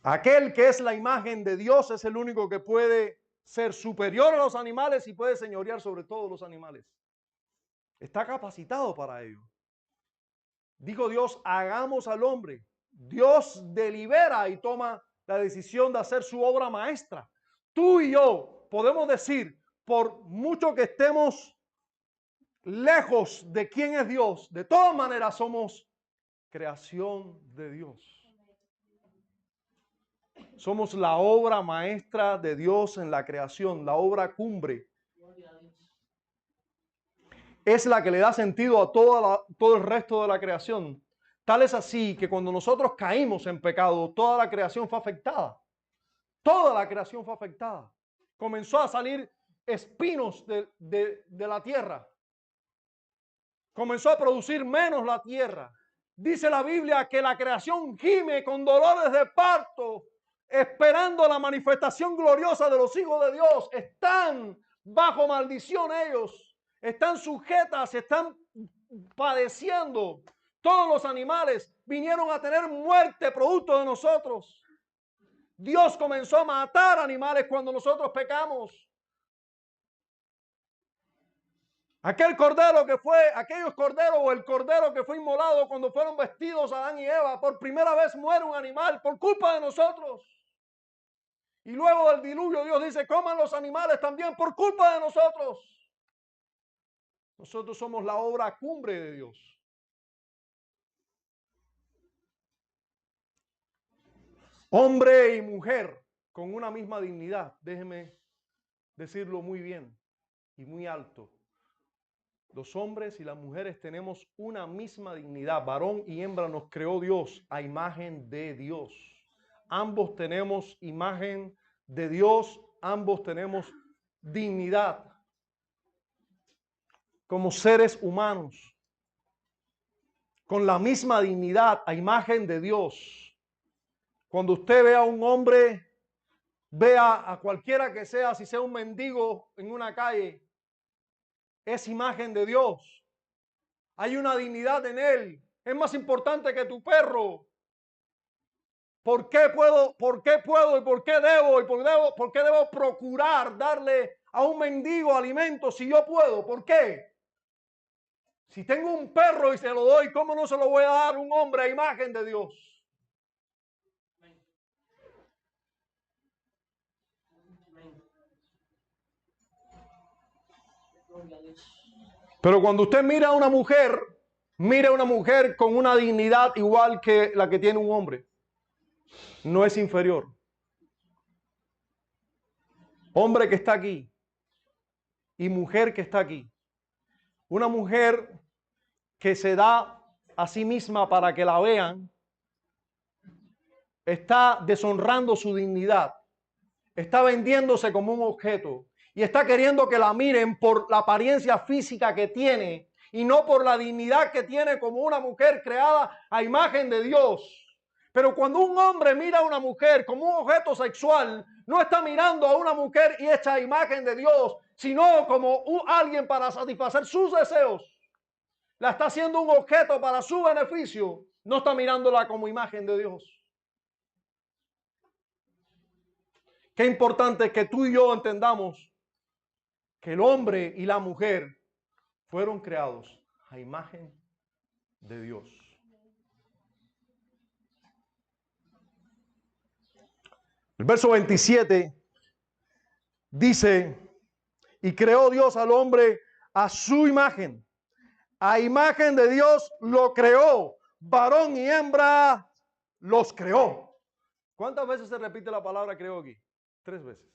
Aquel que es la imagen de Dios es el único que puede ser superior a los animales y puede señorear sobre todos los animales. Está capacitado para ello. Dijo Dios, hagamos al hombre. Dios delibera y toma la decisión de hacer su obra maestra. Tú y yo podemos decir, por mucho que estemos lejos de quién es Dios, de todas maneras somos creación de Dios. Somos la obra maestra de Dios en la creación, la obra cumbre. Es la que le da sentido a todo el resto de la creación. Tal es así que cuando nosotros caímos en pecado, toda la creación fue afectada. Toda la creación fue afectada. Comenzó a salir espinos de la tierra. Comenzó a producir menos la tierra. Dice la Biblia que la creación gime con dolores de parto, esperando la manifestación gloriosa de los hijos de Dios. Están bajo maldición ellos. Están sujetas, están padeciendo. Todos los animales vinieron a tener muerte producto de nosotros. Dios comenzó a matar animales cuando nosotros pecamos. Aquellos corderos o el cordero que fue inmolado cuando fueron vestidos Adán y Eva, por primera vez muere un animal por culpa de nosotros. Y luego del diluvio Dios dice, coman los animales también por culpa de nosotros. Nosotros somos la obra cumbre de Dios. Hombre y mujer con una misma dignidad. Déjeme decirlo muy bien y muy alto. Los hombres y las mujeres tenemos una misma dignidad. Varón y hembra nos creó Dios a imagen de Dios. Ambos tenemos imagen de Dios. Ambos tenemos dignidad como seres humanos. Con la misma dignidad a imagen de Dios. Cuando usted ve a un hombre, vea a cualquiera que sea, si sea un mendigo en una calle, es imagen de Dios. Hay una dignidad en él. Es más importante que tu perro. ¿Por qué puedo y por qué debo por qué debo procurar darle a un mendigo alimento si yo puedo? ¿Por qué? Si tengo un perro y se lo doy, ¿cómo no se lo voy a dar a un hombre a imagen de Dios? Pero cuando usted mira a una mujer, mira a una mujer con una dignidad igual que la que tiene un hombre. No es inferior. Hombre que está aquí y mujer que está aquí. Una mujer que se da a sí misma para que la vean, está deshonrando su dignidad, está vendiéndose como un objeto y está queriendo que la miren por la apariencia física que tiene y no por la dignidad que tiene como una mujer creada a imagen de Dios. Pero cuando un hombre mira a una mujer como un objeto sexual, no está mirando a una mujer y hecha a imagen de Dios, sino como alguien para satisfacer sus deseos. La está haciendo un objeto para su beneficio, no está mirándola como imagen de Dios. Qué importante es que tú y yo entendamos que el hombre y la mujer fueron creados a imagen de Dios. El verso 27 dice, y creó Dios al hombre a su imagen. A imagen de Dios lo creó, varón y hembra los creó. ¿Cuántas veces se repite la palabra creó aquí? 3 veces.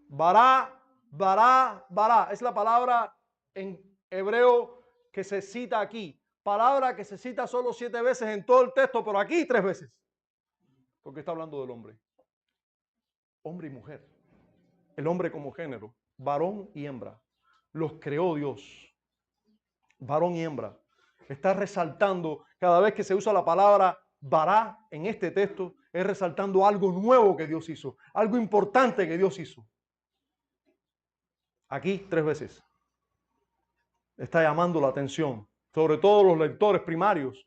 Bará, bará, bará. Es la palabra en hebreo que se cita aquí. Palabra que se cita solo 7 veces en todo el texto, pero aquí 3 veces. Porque está hablando del hombre. Hombre y mujer. El hombre como género. Varón y hembra. Los creó Dios. Varón y hembra. Está resaltando cada vez que se usa la palabra bará en este texto, es resaltando algo nuevo que Dios hizo, algo importante que Dios hizo. Aquí 3 veces. Está llamando la atención, sobre todo los lectores primarios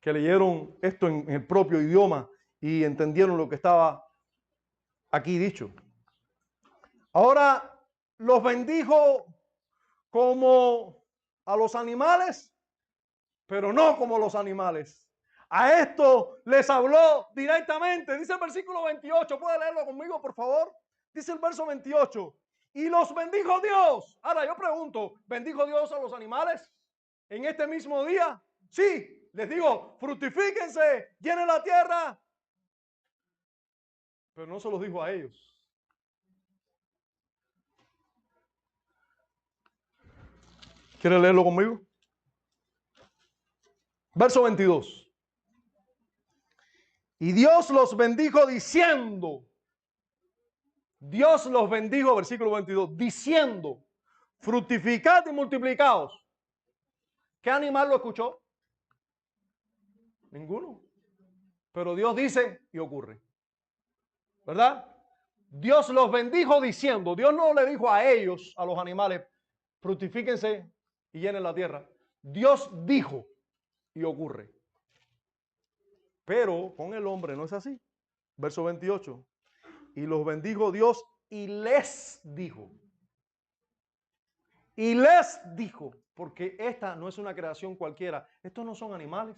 que leyeron esto en el propio idioma y entendieron lo que estaba aquí dicho. Ahora los bendijo como a los animales, pero no como los animales. A esto les habló directamente. Dice el versículo 28. ¿Puede leerlo conmigo, por favor? Dice el verso 28. Y los bendijo Dios. Ahora yo pregunto, ¿bendijo Dios a los animales en este mismo día? Sí, les digo, fructifíquense, llenen la tierra. Pero no se los dijo a ellos. ¿Quiere leerlo conmigo? Verso 22. Y Dios los bendijo diciendo, Dios los bendijo, versículo 22, diciendo, fructificad y multiplicaos. ¿Qué animal lo escuchó? Ninguno. Pero Dios dice y ocurre. ¿Verdad? Dios los bendijo diciendo, Dios no le dijo a ellos, a los animales, fructifíquense y llenen la tierra. Dios dijo y ocurre. Pero con el hombre no es así. Verso 28. Y los bendijo Dios y les dijo. Y les dijo, porque esta no es una creación cualquiera. Estos no son animales.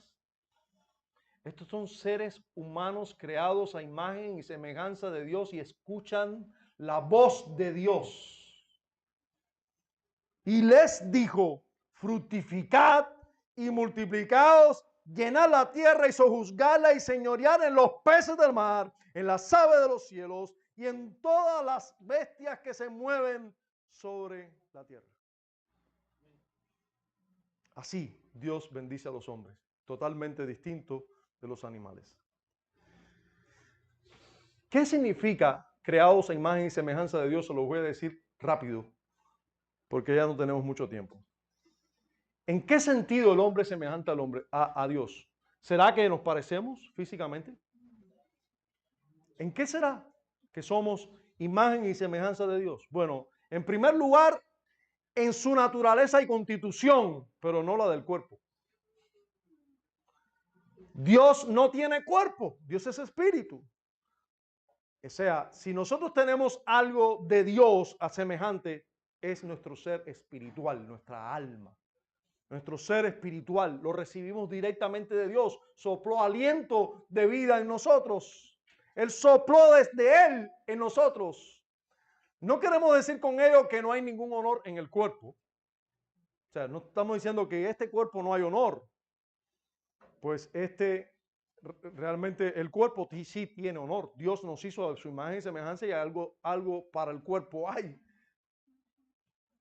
Estos son seres humanos creados a imagen y semejanza de Dios y escuchan la voz de Dios. Y les dijo, fructificad y multiplicaos, llenad la tierra y sojuzgadla y señorear en los peces del mar, en las aves de los cielos y en todas las bestias que se mueven sobre la tierra. Así Dios bendice a los hombres, totalmente distinto de los animales. ¿Qué significa creados a imagen y semejanza de Dios? Se lo voy a decir rápido, porque ya no tenemos mucho tiempo. ¿En qué sentido el hombre es semejante al hombre, a Dios? ¿Será que nos parecemos físicamente? ¿En qué será que somos imagen y semejanza de Dios? Bueno, en primer lugar, en su naturaleza y constitución, pero no la del cuerpo. Dios no tiene cuerpo, Dios es espíritu. O sea, si nosotros tenemos algo de Dios a semejante, es nuestro ser espiritual, nuestra alma. Nuestro ser espiritual lo recibimos directamente de Dios. Sopló aliento de vida en nosotros. Él sopló desde Él en nosotros. No queremos decir con ello que no hay ningún honor en el cuerpo. O sea, no estamos diciendo que este cuerpo no hay honor. Pues realmente el cuerpo sí tiene honor. Dios nos hizo a su imagen y semejanza y algo para el cuerpo hay.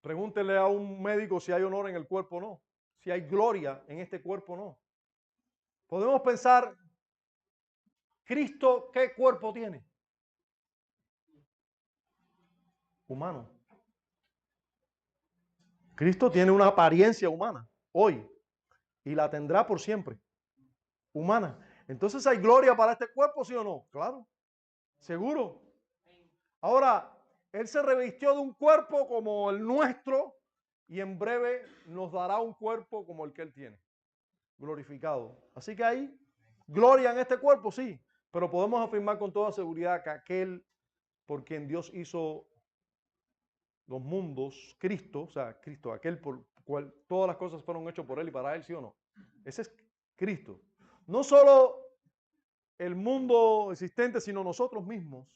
Pregúntele a un médico si hay honor en el cuerpo o no. Si hay gloria en este cuerpo o no. Podemos pensar, Cristo, ¿qué cuerpo tiene? Humano. Cristo tiene una apariencia humana hoy y la tendrá por siempre. Humana. Entonces, ¿hay gloria para este cuerpo, sí o no? Claro. Seguro. Ahora, Él se revistió de un cuerpo como el nuestro y en breve nos dará un cuerpo como el que Él tiene. Glorificado. Así que hay gloria en este cuerpo, sí. Pero podemos afirmar con toda seguridad que aquel por quien Dios hizo los mundos, Cristo, o sea, Cristo, aquel por cual todas las cosas fueron hechas por Él y para Él, ¿sí o no? Ese es Cristo. No solo el mundo existente, sino nosotros mismos.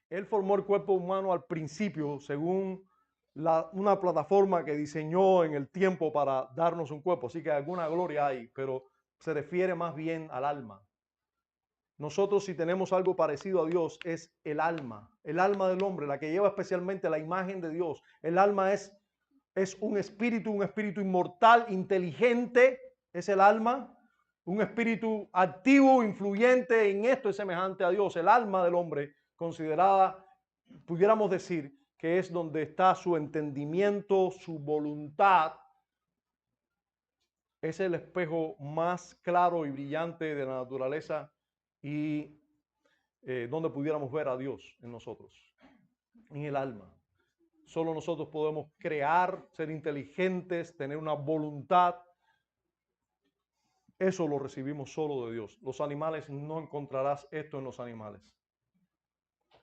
Él formó el cuerpo humano al principio, según una plataforma que diseñó en el tiempo para darnos un cuerpo. Así que alguna gloria hay, pero se refiere más bien al alma. Nosotros, si tenemos algo parecido a Dios, es el alma del hombre, la que lleva especialmente la imagen de Dios. El alma es un espíritu inmortal, inteligente, es el alma, un espíritu activo, influyente en esto, es semejante a Dios. El alma del hombre, considerada, pudiéramos decir, que es donde está su entendimiento, su voluntad, es el espejo más claro y brillante de la naturaleza y donde pudiéramos ver a Dios en nosotros, en el alma. Solo nosotros podemos crear, ser inteligentes, tener una voluntad. Eso lo recibimos solo de Dios. Los animales, no encontrarás esto en los animales.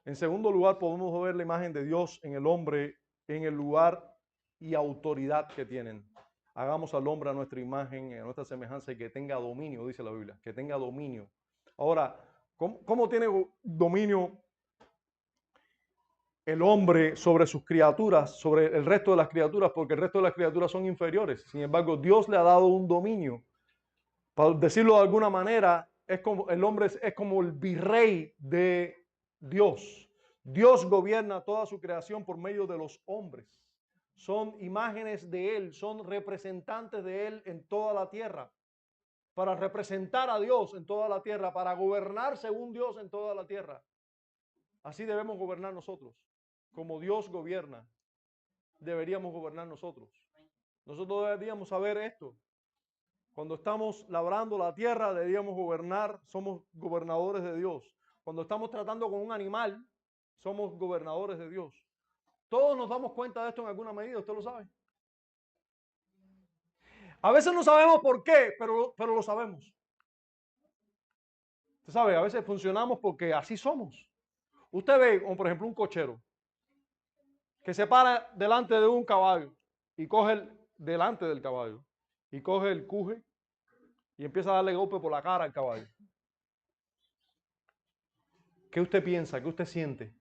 En segundo lugar, podemos ver la imagen de Dios en el hombre, en el lugar y autoridad que tienen. Hagamos al hombre a nuestra imagen, a nuestra semejanza y que tenga dominio, dice la Biblia, que tenga dominio. Ahora, ¿cómo tiene dominio el hombre sobre sus criaturas, sobre el resto de las criaturas? Porque el resto de las criaturas son inferiores. Sin embargo, Dios le ha dado un dominio. Para decirlo de alguna manera, el hombre es como el virrey de Dios. Dios gobierna toda su creación por medio de los hombres. Son imágenes de Él, son representantes de Él en toda la tierra. Para representar a Dios en toda la tierra, para gobernar según Dios en toda la tierra. Así debemos gobernar nosotros. Como Dios gobierna, deberíamos gobernar nosotros. Nosotros deberíamos saber esto. Cuando estamos labrando la tierra, deberíamos gobernar, somos gobernadores de Dios. Cuando estamos tratando con un animal, somos gobernadores de Dios. Todos nos damos cuenta de esto en alguna medida, usted lo sabe. A veces no sabemos por qué, pero lo sabemos. Usted sabe, a veces funcionamos porque así somos. Usted ve, como por ejemplo, un cochero que se para delante de un caballo y coge delante del caballo y coge el cuje y empieza a darle golpe por la cara al caballo. ¿Qué usted piensa? ¿Qué usted siente?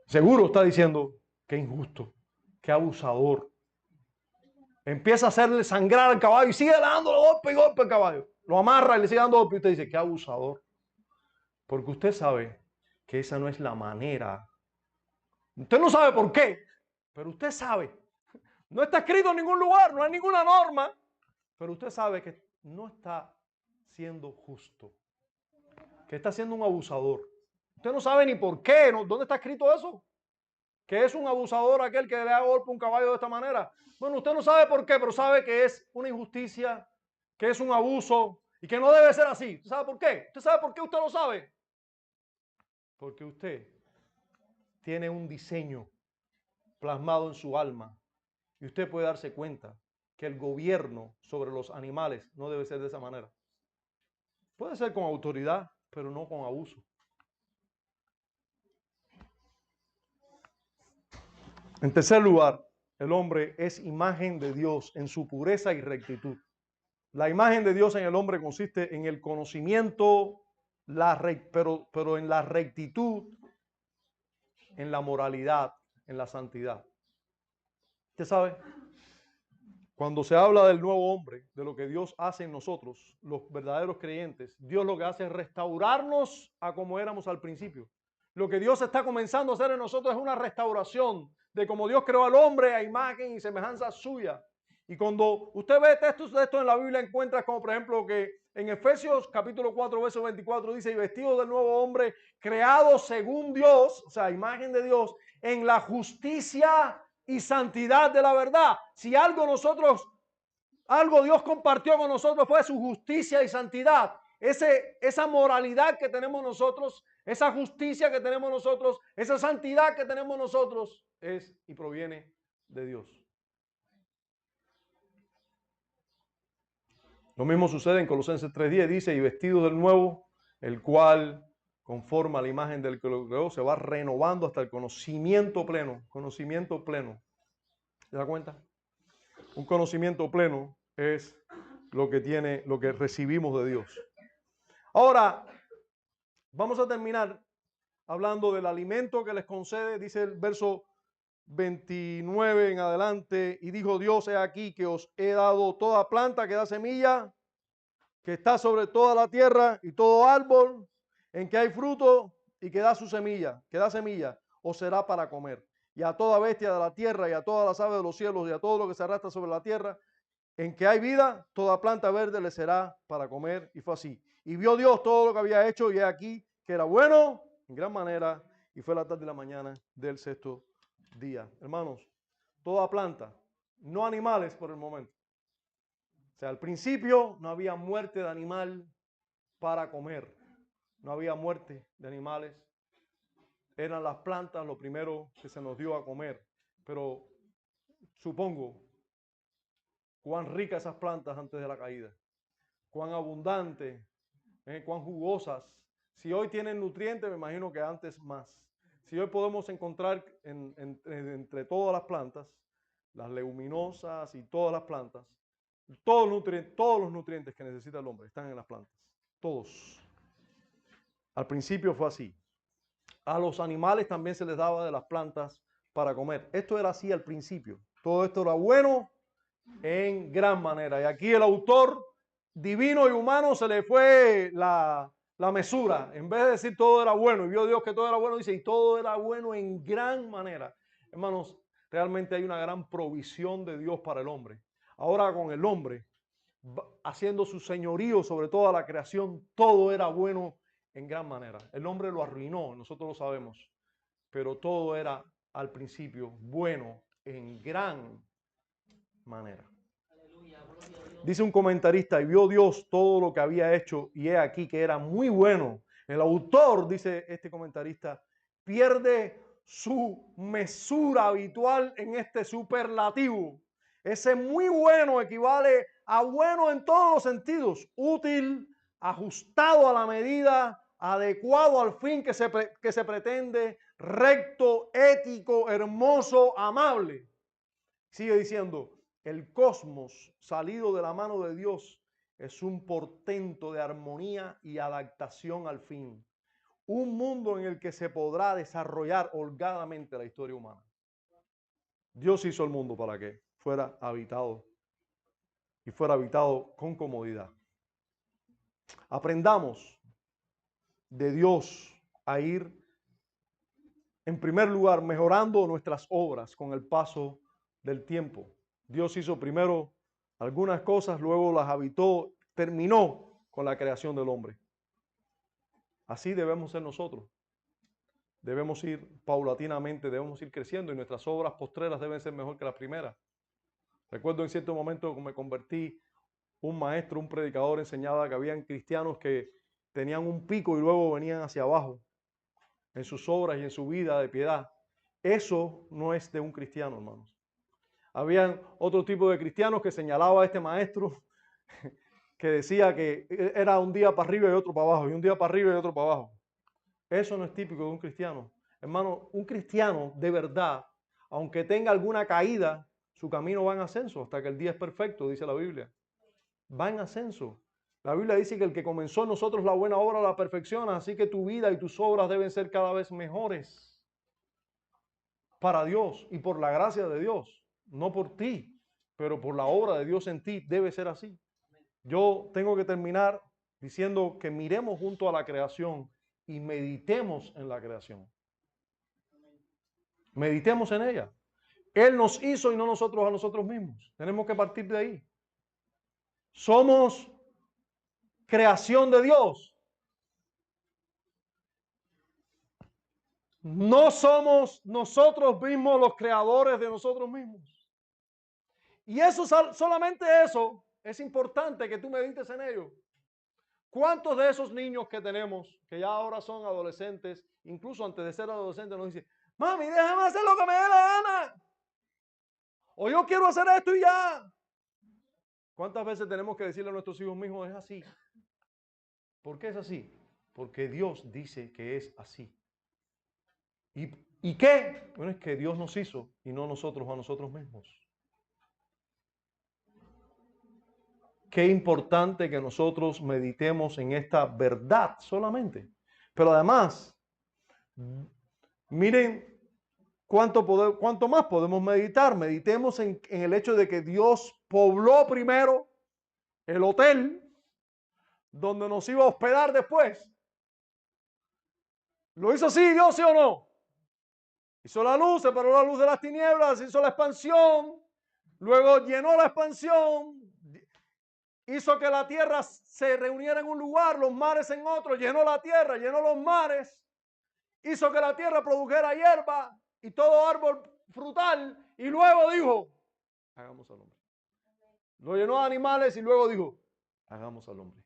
Seguro está diciendo, qué injusto, qué abusador. Empieza a hacerle sangrar al caballo y sigue dándole golpe y golpe al caballo. Lo amarra y le sigue dando golpe y usted dice, qué abusador. Porque usted sabe que esa no es la manera. Usted no sabe por qué, pero usted sabe. No está escrito en ningún lugar, no hay ninguna norma, pero usted sabe que no está siendo justo, que está siendo un abusador. Usted no sabe ni por qué, ¿no? ¿Dónde está escrito eso? Que es un abusador aquel que le da golpe a un caballo de esta manera. Bueno, usted no sabe por qué, pero sabe que es una injusticia, que es un abuso y que no debe ser así. ¿Usted sabe por qué? ¿Usted sabe por qué usted lo sabe? Porque usted tiene un diseño plasmado en su alma y usted puede darse cuenta que el gobierno sobre los animales no debe ser de esa manera. Puede ser con autoridad, pero no con abuso. En tercer lugar, el hombre es imagen de Dios en su pureza y rectitud. La imagen de Dios en el hombre consiste en el conocimiento, pero en la rectitud, en la moralidad, en la santidad. ¿Usted sabe? Cuando se habla del nuevo hombre, de lo que Dios hace en nosotros, los verdaderos creyentes, Dios lo que hace es restaurarnos a como éramos al principio. Lo que Dios está comenzando a hacer en nosotros es una restauración de cómo Dios creó al hombre a imagen y semejanza suya. Y cuando usted ve textos de esto en la Biblia, encuentra como por ejemplo que en Efesios capítulo 4, verso 24 dice, y vestido del nuevo hombre, creado según Dios, o sea, imagen de Dios, en la justicia y santidad de la verdad. Si algo Dios compartió con nosotros fue su justicia y santidad. Esa moralidad que tenemos nosotros, esa justicia que tenemos nosotros, esa santidad que tenemos nosotros es y proviene de Dios. Lo mismo sucede en Colosenses 3:10, dice, y vestido del nuevo, el cual conforme a la imagen del que lo creó, se va renovando hasta el conocimiento pleno. Conocimiento pleno. ¿Se da cuenta? Un conocimiento pleno es lo que recibimos de Dios. Ahora, vamos a terminar hablando del alimento que les concede, dice el verso 29 en adelante, y dijo Dios, he aquí que os he dado toda planta que da semilla, que está sobre toda la tierra, y todo árbol en que hay fruto y que da su semilla, os será para comer. Y a toda bestia de la tierra, y a todas las aves de los cielos, y a todo lo que se arrastra sobre la tierra, en que hay vida, toda planta verde le será para comer. Y fue así. Y vio Dios todo lo que había hecho, y he aquí que era bueno en gran manera, y fue la tarde y la mañana del sexto día. Hermanos, toda planta, no animales por el momento. O sea, al principio no había muerte de animal para comer. No había muerte de animales. Eran las plantas lo primero que se nos dio a comer. Pero supongo cuán ricas esas plantas antes de la caída. Cuán abundantes, cuán jugosas. Si hoy tienen nutrientes, me imagino que antes más. Si hoy podemos encontrar entre todas las plantas, las leguminosas y todas las plantas, todos los nutrientes que necesita el hombre están en las plantas. Todos. Al principio fue así. A los animales también se les daba de las plantas para comer. Esto era así al principio. Todo esto era bueno en gran manera. Y aquí el autor divino y humano se le fue la mesura. En vez de decir todo era bueno y vio Dios que todo era bueno, dice y todo era bueno en gran manera. Hermanos, realmente hay una gran provisión de Dios para el hombre. Ahora con el hombre haciendo su señorío sobre toda la creación, todo era bueno en gran manera. El hombre lo arruinó, nosotros lo sabemos, pero todo era al principio bueno en gran manera. Dice un comentarista, y vio Dios todo lo que había hecho, y he aquí que era muy bueno. El autor, dice este comentarista, pierde su mesura habitual en este superlativo. Ese muy bueno equivale a bueno en todos los sentidos, útil, ajustado a la medida, adecuado al fin que se pretende, recto, ético, hermoso, amable. Sigue diciendo, el cosmos salido de la mano de Dios es un portento de armonía y adaptación al fin. Un mundo en el que se podrá desarrollar holgadamente la historia humana. Dios hizo el mundo para que fuera habitado y fuera habitado con comodidad. Aprendamos de Dios a ir, en primer lugar, mejorando nuestras obras con el paso del tiempo. Dios hizo primero algunas cosas, luego las habitó, terminó con la creación del hombre. Así debemos ser nosotros. Debemos ir paulatinamente, debemos ir creciendo y nuestras obras postreras deben ser mejor que las primeras. Recuerdo en cierto momento que me convertí, un maestro, un predicador enseñaba que habían cristianos que tenían un pico y luego venían hacia abajo en sus obras y en su vida de piedad. Eso no es de un cristiano, hermanos. Habían otro tipo de cristianos que señalaba a este maestro que decía que era un día para arriba y otro para abajo, y un día para arriba y otro para abajo. Eso no es típico de un cristiano. Hermano, un cristiano de verdad, aunque tenga alguna caída, su camino va en ascenso hasta que el día es perfecto, dice la Biblia. Va en ascenso. La Biblia dice que el que comenzó en nosotros la buena obra la perfecciona, así que tu vida y tus obras deben ser cada vez mejores para Dios y por la gracia de Dios, no por ti, pero por la obra de Dios en ti debe ser así. Yo tengo que terminar diciendo que miremos junto a la creación y meditemos en la creación. Meditemos en ella. Él nos hizo y no nosotros a nosotros mismos. Tenemos que partir de ahí. Somos creación de Dios. No somos nosotros mismos los creadores de nosotros mismos. Y eso, solamente eso, es importante que tú medites en ello. ¿Cuántos de esos niños que tenemos, que ya ahora son adolescentes, incluso antes de ser adolescentes, nos dicen, mami, déjame hacer lo que me dé la gana? O yo quiero hacer esto y ya. ¿Cuántas veces tenemos que decirle a nuestros hijos, mijo, es así? ¿Por qué es así? Porque Dios dice que es así. ¿Y qué? Bueno, es que Dios nos hizo y no nosotros a nosotros mismos. Qué importante que nosotros meditemos en esta verdad solamente. Pero además, miren ¿Cuánto más podemos meditar? Meditemos en el hecho de que Dios pobló primero el hotel donde nos iba a hospedar después. ¿Lo hizo así Dios, sí o no? Hizo la luz, separó la luz de las tinieblas, hizo la expansión, luego llenó la expansión, hizo que la tierra se reuniera en un lugar, los mares en otro, llenó la tierra, llenó los mares, hizo que la tierra produjera hierba y todo árbol frutal, y luego dijo, hagamos al hombre. Lo llenó de animales y luego dijo, hagamos al hombre.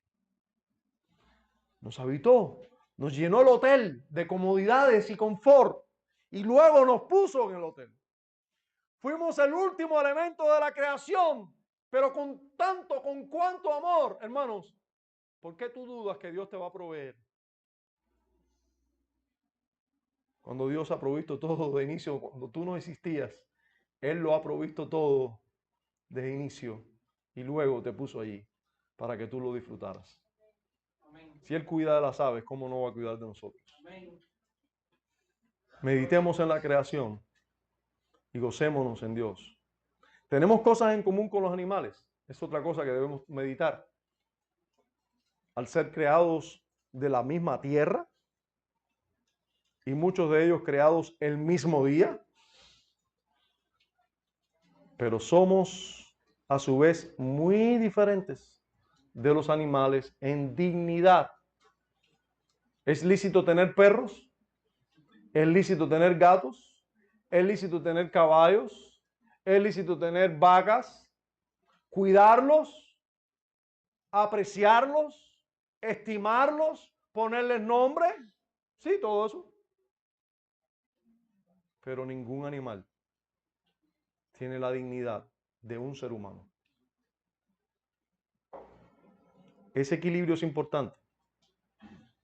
Nos habitó, nos llenó el hotel de comodidades y confort, y luego nos puso en el hotel. Fuimos el último elemento de la creación, pero con cuánto amor, hermanos. ¿Por qué tú dudas que Dios te va a proveer? Cuando Dios ha provisto todo de inicio, cuando tú no existías, Él lo ha provisto todo desde inicio y luego te puso allí para que tú lo disfrutaras. Amén. Si Él cuida de las aves, ¿cómo no va a cuidar de nosotros? Amén. Meditemos en la creación y gocémonos en Dios. Tenemos cosas en común con los animales. Es otra cosa que debemos meditar. Al ser creados de la misma tierra y muchos de ellos creados el mismo día, pero somos a su vez muy diferentes de los animales en dignidad. ¿Es lícito tener perros? ¿Es lícito tener gatos? ¿Es lícito tener caballos? ¿Es lícito tener vacas? ¿Cuidarlos? ¿Apreciarlos? ¿Estimarlos? ¿Ponerles nombre? Sí, todo eso. Pero ningún animal tiene la dignidad de un ser humano. Ese equilibrio es importante.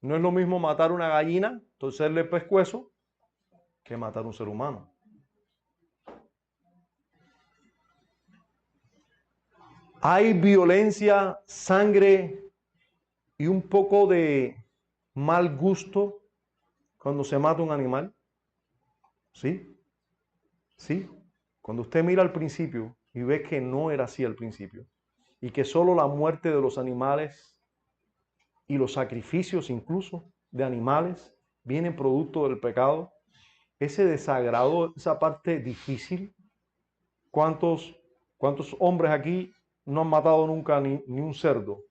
No es lo mismo matar una gallina, torcerle el pescuezo, que matar un ser humano. Hay violencia, sangre y un poco de mal gusto cuando se mata un animal. ¿Sí? ¿Sí? Cuando usted mira al principio y ve que no era así al principio y que solo la muerte de los animales y los sacrificios incluso de animales vienen producto del pecado, ese desagrado, esa parte difícil. ¿Cuántos hombres aquí no han matado nunca ni un cerdo?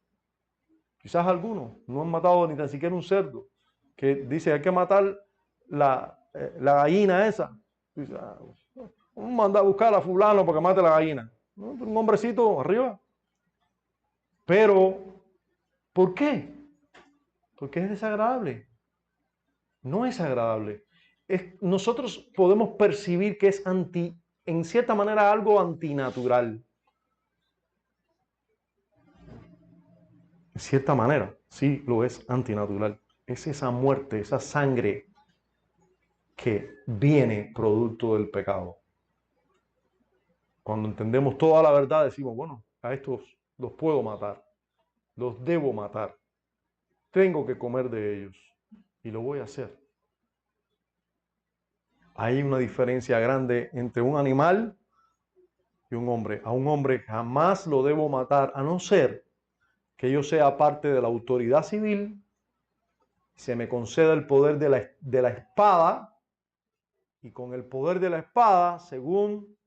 Quizás algunos no han matado ni tan siquiera un cerdo. Que dice, hay que matar la gallina esa. Dice, vamos a mandar a buscar a fulano para que mate la gallina. ¿No? Un hombrecito arriba. Pero, ¿por qué? Porque es desagradable. No es agradable. Nosotros podemos percibir que es en cierta manera algo antinatural. En cierta manera, sí lo es antinatural. Es esa muerte, esa sangre que viene producto del pecado. Cuando entendemos toda la verdad, decimos, bueno, a estos los puedo matar, los debo matar, tengo que comer de ellos y lo voy a hacer. Hay una diferencia grande entre un animal y un hombre. A un hombre jamás lo debo matar, a no ser que yo sea parte de la autoridad civil, se me conceda el poder de la espada, y con el poder de la espada, según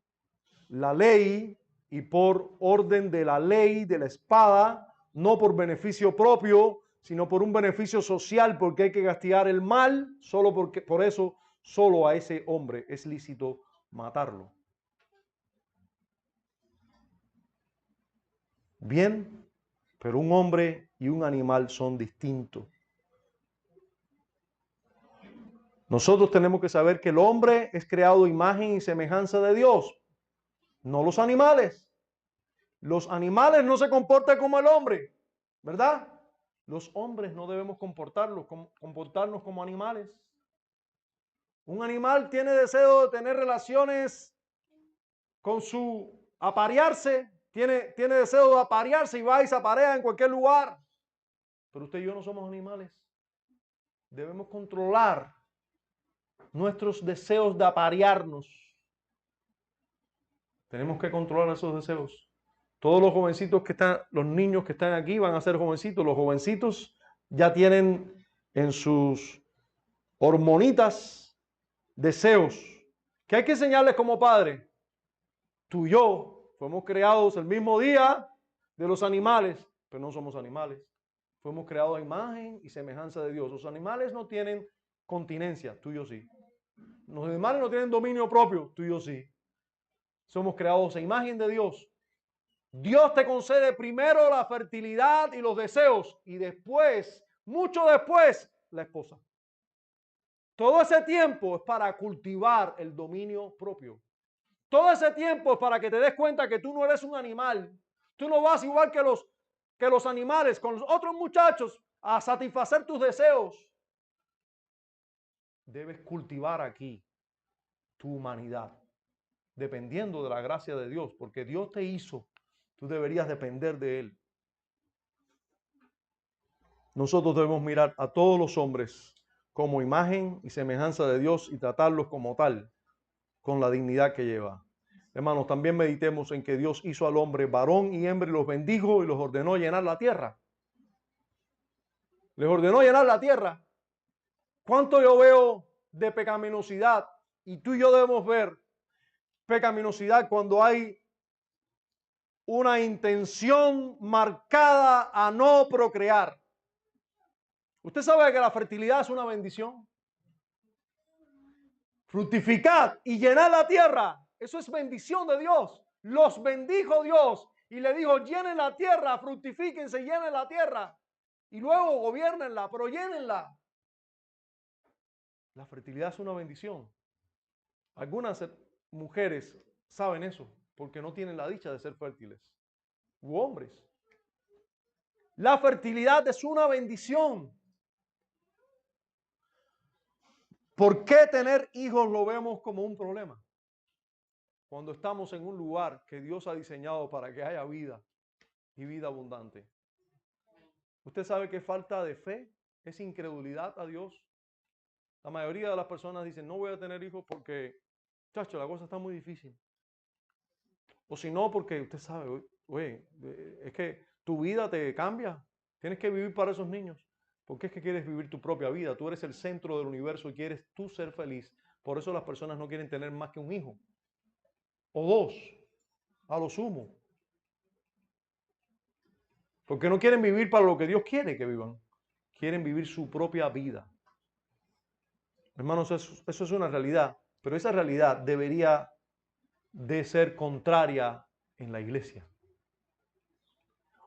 la ley y por orden de la ley de la espada, no por beneficio propio, sino por un beneficio social, porque hay que castigar el mal, por eso solo a ese hombre es lícito matarlo. Bien, pero un hombre y un animal son distintos. Nosotros tenemos que saber que el hombre es creado a imagen y semejanza de Dios, no los animales. Los animales no se comportan como el hombre, ¿verdad? Los hombres no debemos comportarnos como animales. Un animal tiene deseo de tener relaciones con su aparearse, tiene deseo de aparearse y va y se aparea en cualquier lugar. Pero usted y yo no somos animales. Debemos controlar nuestros deseos de aparearnos. Tenemos que controlar esos deseos. Todos los jovencitos que están, los niños que están aquí van a ser jovencitos. Los jovencitos ya tienen en sus hormonitas deseos que hay que enseñarles como padre. Tú y yo fuimos creados el mismo día de los animales, pero no somos animales. Fuimos creados a imagen y semejanza de Dios. Los animales no tienen continencia, tú y yo sí. Los animales no tienen dominio propio, tú y yo sí. Somos creados a imagen de Dios. Dios te concede primero la fertilidad y los deseos y después, mucho después, la esposa. Todo ese tiempo es para cultivar el dominio propio. Todo ese tiempo es para que te des cuenta que tú no eres un animal. Tú no vas igual que los animales, con los otros muchachos, a satisfacer tus deseos. Debes cultivar aquí tu humanidad, dependiendo de la gracia de Dios, porque Dios te hizo. Tú deberías depender de Él. Nosotros debemos mirar a todos los hombres como imagen y semejanza de Dios y tratarlos como tal, con la dignidad que lleva. Hermanos, también meditemos en que Dios hizo al hombre varón y hembra y los bendijo y los ordenó llenar la tierra. Les ordenó llenar la tierra. ¿Cuánto yo veo de pecaminosidad? Y tú y yo debemos ver pecaminosidad cuando hay una intención marcada a no procrear. Usted sabe que la fertilidad es una bendición. Fructificad y llenad la tierra. Eso es bendición de Dios. Los bendijo Dios y le dijo, llenen la tierra, fructifíquense, llenen la tierra. Y luego gobiernenla, pero llénenla. La fertilidad es una bendición. Algunas mujeres saben eso porque no tienen la dicha de ser fértiles. U hombres. La fertilidad es una bendición. ¿Por qué tener hijos lo vemos como un problema? Cuando estamos en un lugar que Dios ha diseñado para que haya vida y vida abundante. Usted sabe que falta de fe es incredulidad a Dios. La mayoría de las personas dicen, no voy a tener hijos porque, chacho, la cosa está muy difícil. O si no, porque usted sabe, oye, es que tu vida te cambia. Tienes que vivir para esos niños. Porque es que quieres vivir tu propia vida. Tú eres el centro del universo y quieres tú ser feliz. Por eso las personas no quieren tener más que un hijo. O dos, a lo sumo. Porque no quieren vivir para lo que Dios quiere que vivan. Quieren vivir su propia vida. Hermanos, eso es una realidad. Pero esa realidad debería de ser contraria en la iglesia.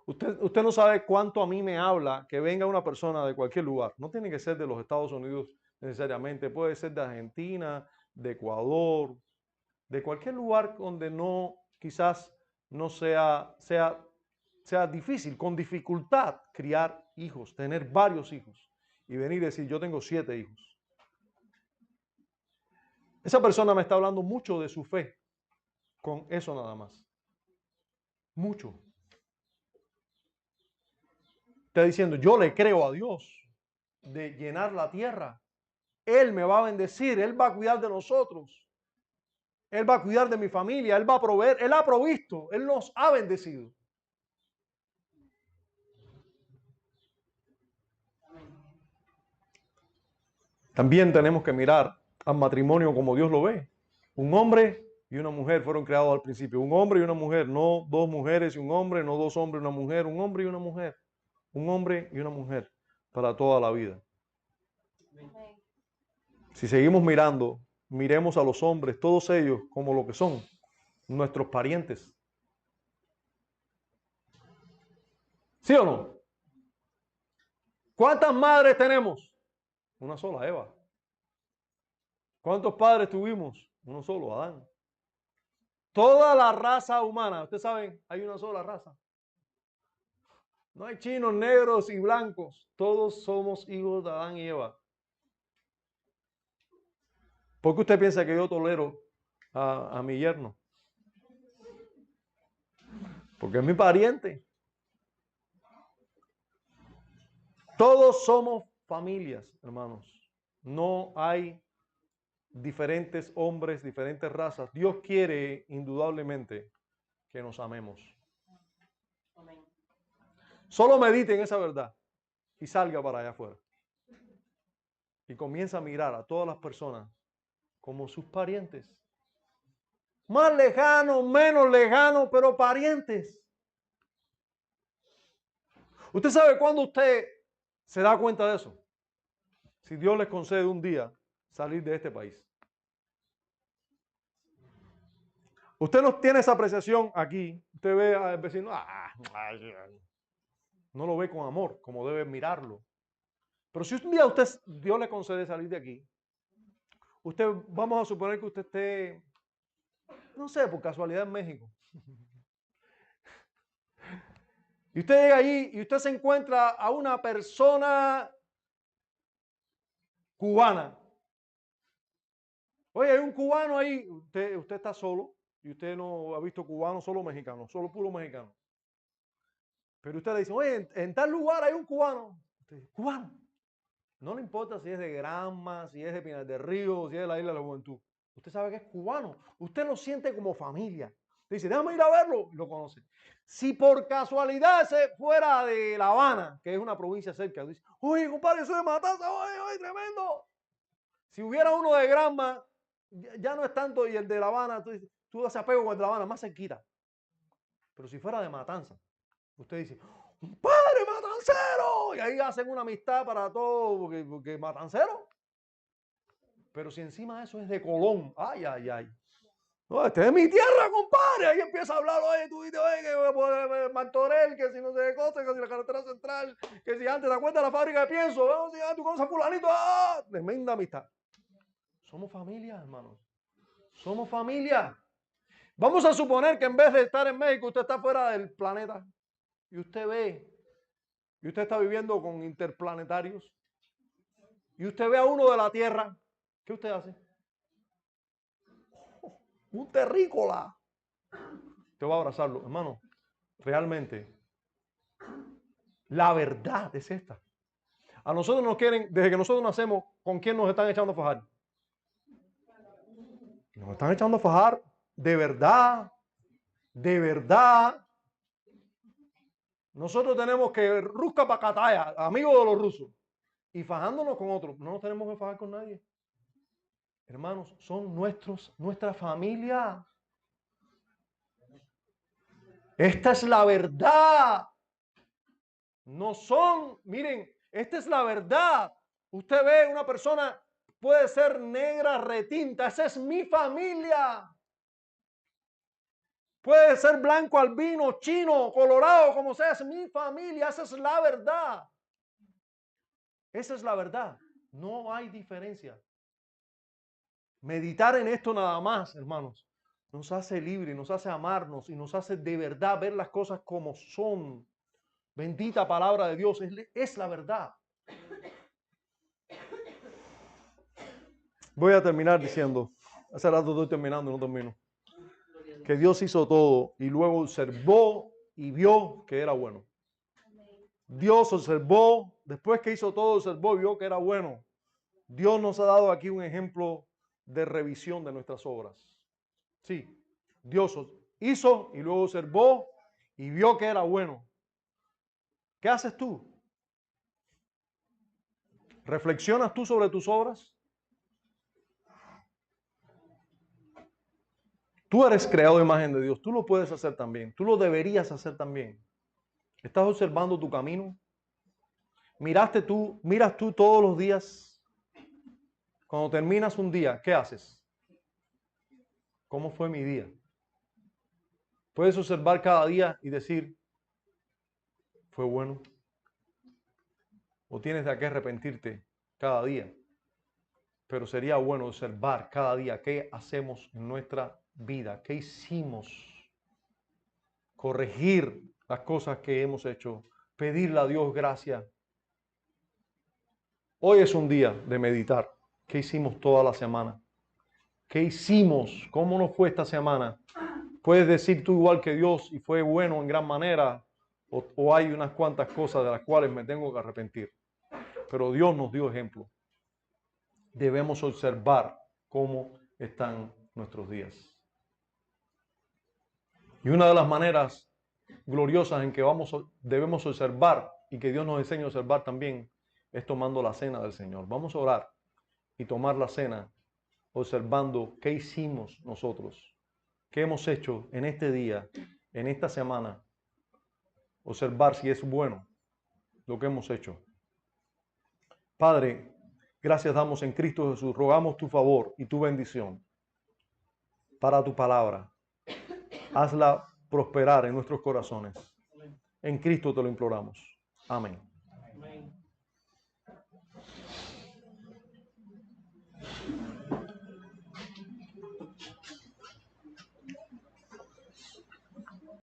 Usted no sabe cuánto a mí me habla que venga una persona de cualquier lugar. No tiene que ser de los Estados Unidos necesariamente. Puede ser de Argentina, de Ecuador, de cualquier lugar donde no, quizás no sea difícil, con dificultad criar hijos, tener varios hijos y venir y decir, yo tengo 7 hijos. Esa persona me está hablando mucho de su fe, con eso nada más. Mucho. Está diciendo, yo le creo a Dios de llenar la tierra. Él me va a bendecir, Él va a cuidar de nosotros. Él va a cuidar de mi familia, Él va a proveer, Él ha provisto, Él nos ha bendecido. También tenemos que mirar al matrimonio como Dios lo ve. Un hombre y una mujer fueron creados al principio. Un hombre y una mujer, no 2 mujeres y un hombre, no 2 hombres y una mujer, un hombre y una mujer. Un hombre y una mujer para toda la vida. Si seguimos mirando, miremos a los hombres, todos ellos como lo que son, nuestros parientes. ¿Sí o no? ¿Cuántas madres tenemos? Una sola, Eva. ¿Cuántos padres tuvimos? Uno solo, Adán. Toda la raza humana, ustedes saben, hay una sola raza. No hay chinos, negros y blancos. Todos somos hijos de Adán y Eva. ¿Por qué usted piensa que yo tolero a mi yerno? Porque es mi pariente. Todos somos familias, hermanos. No hay diferentes hombres, diferentes razas. Dios quiere indudablemente que nos amemos. Solo medite en esa verdad y salga para allá afuera. Y comienza a mirar a todas las personas como sus parientes. Más lejanos, menos lejanos, pero parientes. ¿Usted sabe cuándo usted se da cuenta de eso? Si Dios les concede un día salir de este país. Usted no tiene esa apreciación aquí. Usted ve al vecino, no lo ve con amor, como debe mirarlo. Pero si un día Dios le concede salir de aquí, vamos a suponer que usted esté, no sé, por casualidad en México. Y usted llega allí y usted se encuentra a una persona cubana. Oye, hay un cubano ahí, usted está solo y usted no ha visto cubano, solo mexicano, solo puro mexicano. Pero usted le dice, oye, en tal lugar hay un cubano. Usted dice, ¿cubano? No le importa si es de Granma, si es de Pinar del Río, si es de la Isla de la Juventud. Usted sabe que es cubano. Usted lo siente como familia. Usted dice, déjame ir a verlo. Y lo conoce. Si por casualidad se fuera de La Habana, que es una provincia cerca, dice, oye, compadre, soy de Matanza, oye, tremendo. Si hubiera uno de Granma, ya no es tanto, y el de La Habana, tú haces apego con el de La Habana, más cerquita. Pero si fuera de Matanza, usted dice, ¡un padre matancero! Y ahí hacen una amistad para todo, porque matancero. Pero si encima de eso es de Colón, ay, ay, ay. No, este es mi tierra, compadre. Ahí empieza a hablar, oye, tú dices, oye, que Martorell, que si no sé qué cosa, que si la carretera central, que si antes te acuerdas de la fábrica de pienso, ¿no? Si tú conoces a fulanito, ¡ah! Tremenda amistad. Somos familia, hermanos. Somos familia. Vamos a suponer que en vez de estar en México, usted está fuera del planeta. Y usted ve, y usted está viviendo con interplanetarios. Y usted ve a uno de la Tierra. ¿Qué usted hace? Un terrícola. Te va a abrazarlo, hermano. Realmente, la verdad es esta. A nosotros nos quieren, desde que nosotros nacemos, ¿con quién nos están echando a fajar? Nos están echando a fajar de verdad, de verdad. Nosotros tenemos que rusca pacataya, amigos de los rusos, y fajándonos con otros. No nos tenemos que fajar con nadie. Hermanos, son nuestra familia. Esta es la verdad. No son, miren, esta es la verdad. Usted ve una persona, puede ser negra, retinta, esa es mi familia. Puede ser blanco, albino, chino, colorado, como sea, es mi familia, esa es la verdad. Esa es la verdad. No hay diferencia. Meditar en esto nada más, hermanos, nos hace libres, nos hace amarnos y nos hace de verdad ver las cosas como son. Bendita palabra de Dios, es la verdad. Voy a terminar diciendo, hace rato estoy terminando y no termino, que Dios hizo todo y luego observó y vio que era bueno. Dios observó, después que hizo todo, observó y vio que era bueno. Dios nos ha dado aquí un ejemplo de revisión de nuestras obras. Sí, Dios hizo y luego observó y vio que era bueno. ¿Qué haces tú? ¿Reflexionas tú sobre tus obras? Tú eres creado a imagen de Dios. Tú lo puedes hacer también. Tú lo deberías hacer también. ¿Estás observando tu camino? Miras tú todos los días. Cuando terminas un día, ¿qué haces? ¿Cómo fue mi día? Puedes observar cada día y decir, ¿fue bueno? ¿O tienes de qué arrepentirte cada día? Pero sería bueno observar cada día qué hacemos en nuestra vida, qué hicimos, corregir las cosas que hemos hecho, pedirle a Dios gracia. Hoy es un día de meditar. ¿Qué hicimos toda la semana? ¿Qué hicimos? ¿Cómo nos fue esta semana? Puedes decir tú igual que Dios y fue bueno en gran manera, o hay unas cuantas cosas de las cuales me tengo que arrepentir. Pero Dios nos dio ejemplo. Debemos observar cómo están nuestros días. Y una de las maneras gloriosas en que debemos observar y que Dios nos enseña a observar también es tomando la cena del Señor. Vamos a orar y tomar la cena observando qué hicimos nosotros, qué hemos hecho en este día, en esta semana. Observar si es bueno lo que hemos hecho. Padre, gracias damos en Cristo Jesús. Rogamos tu favor y tu bendición para tu palabra. Hazla prosperar en nuestros corazones. En Cristo te lo imploramos. Amén.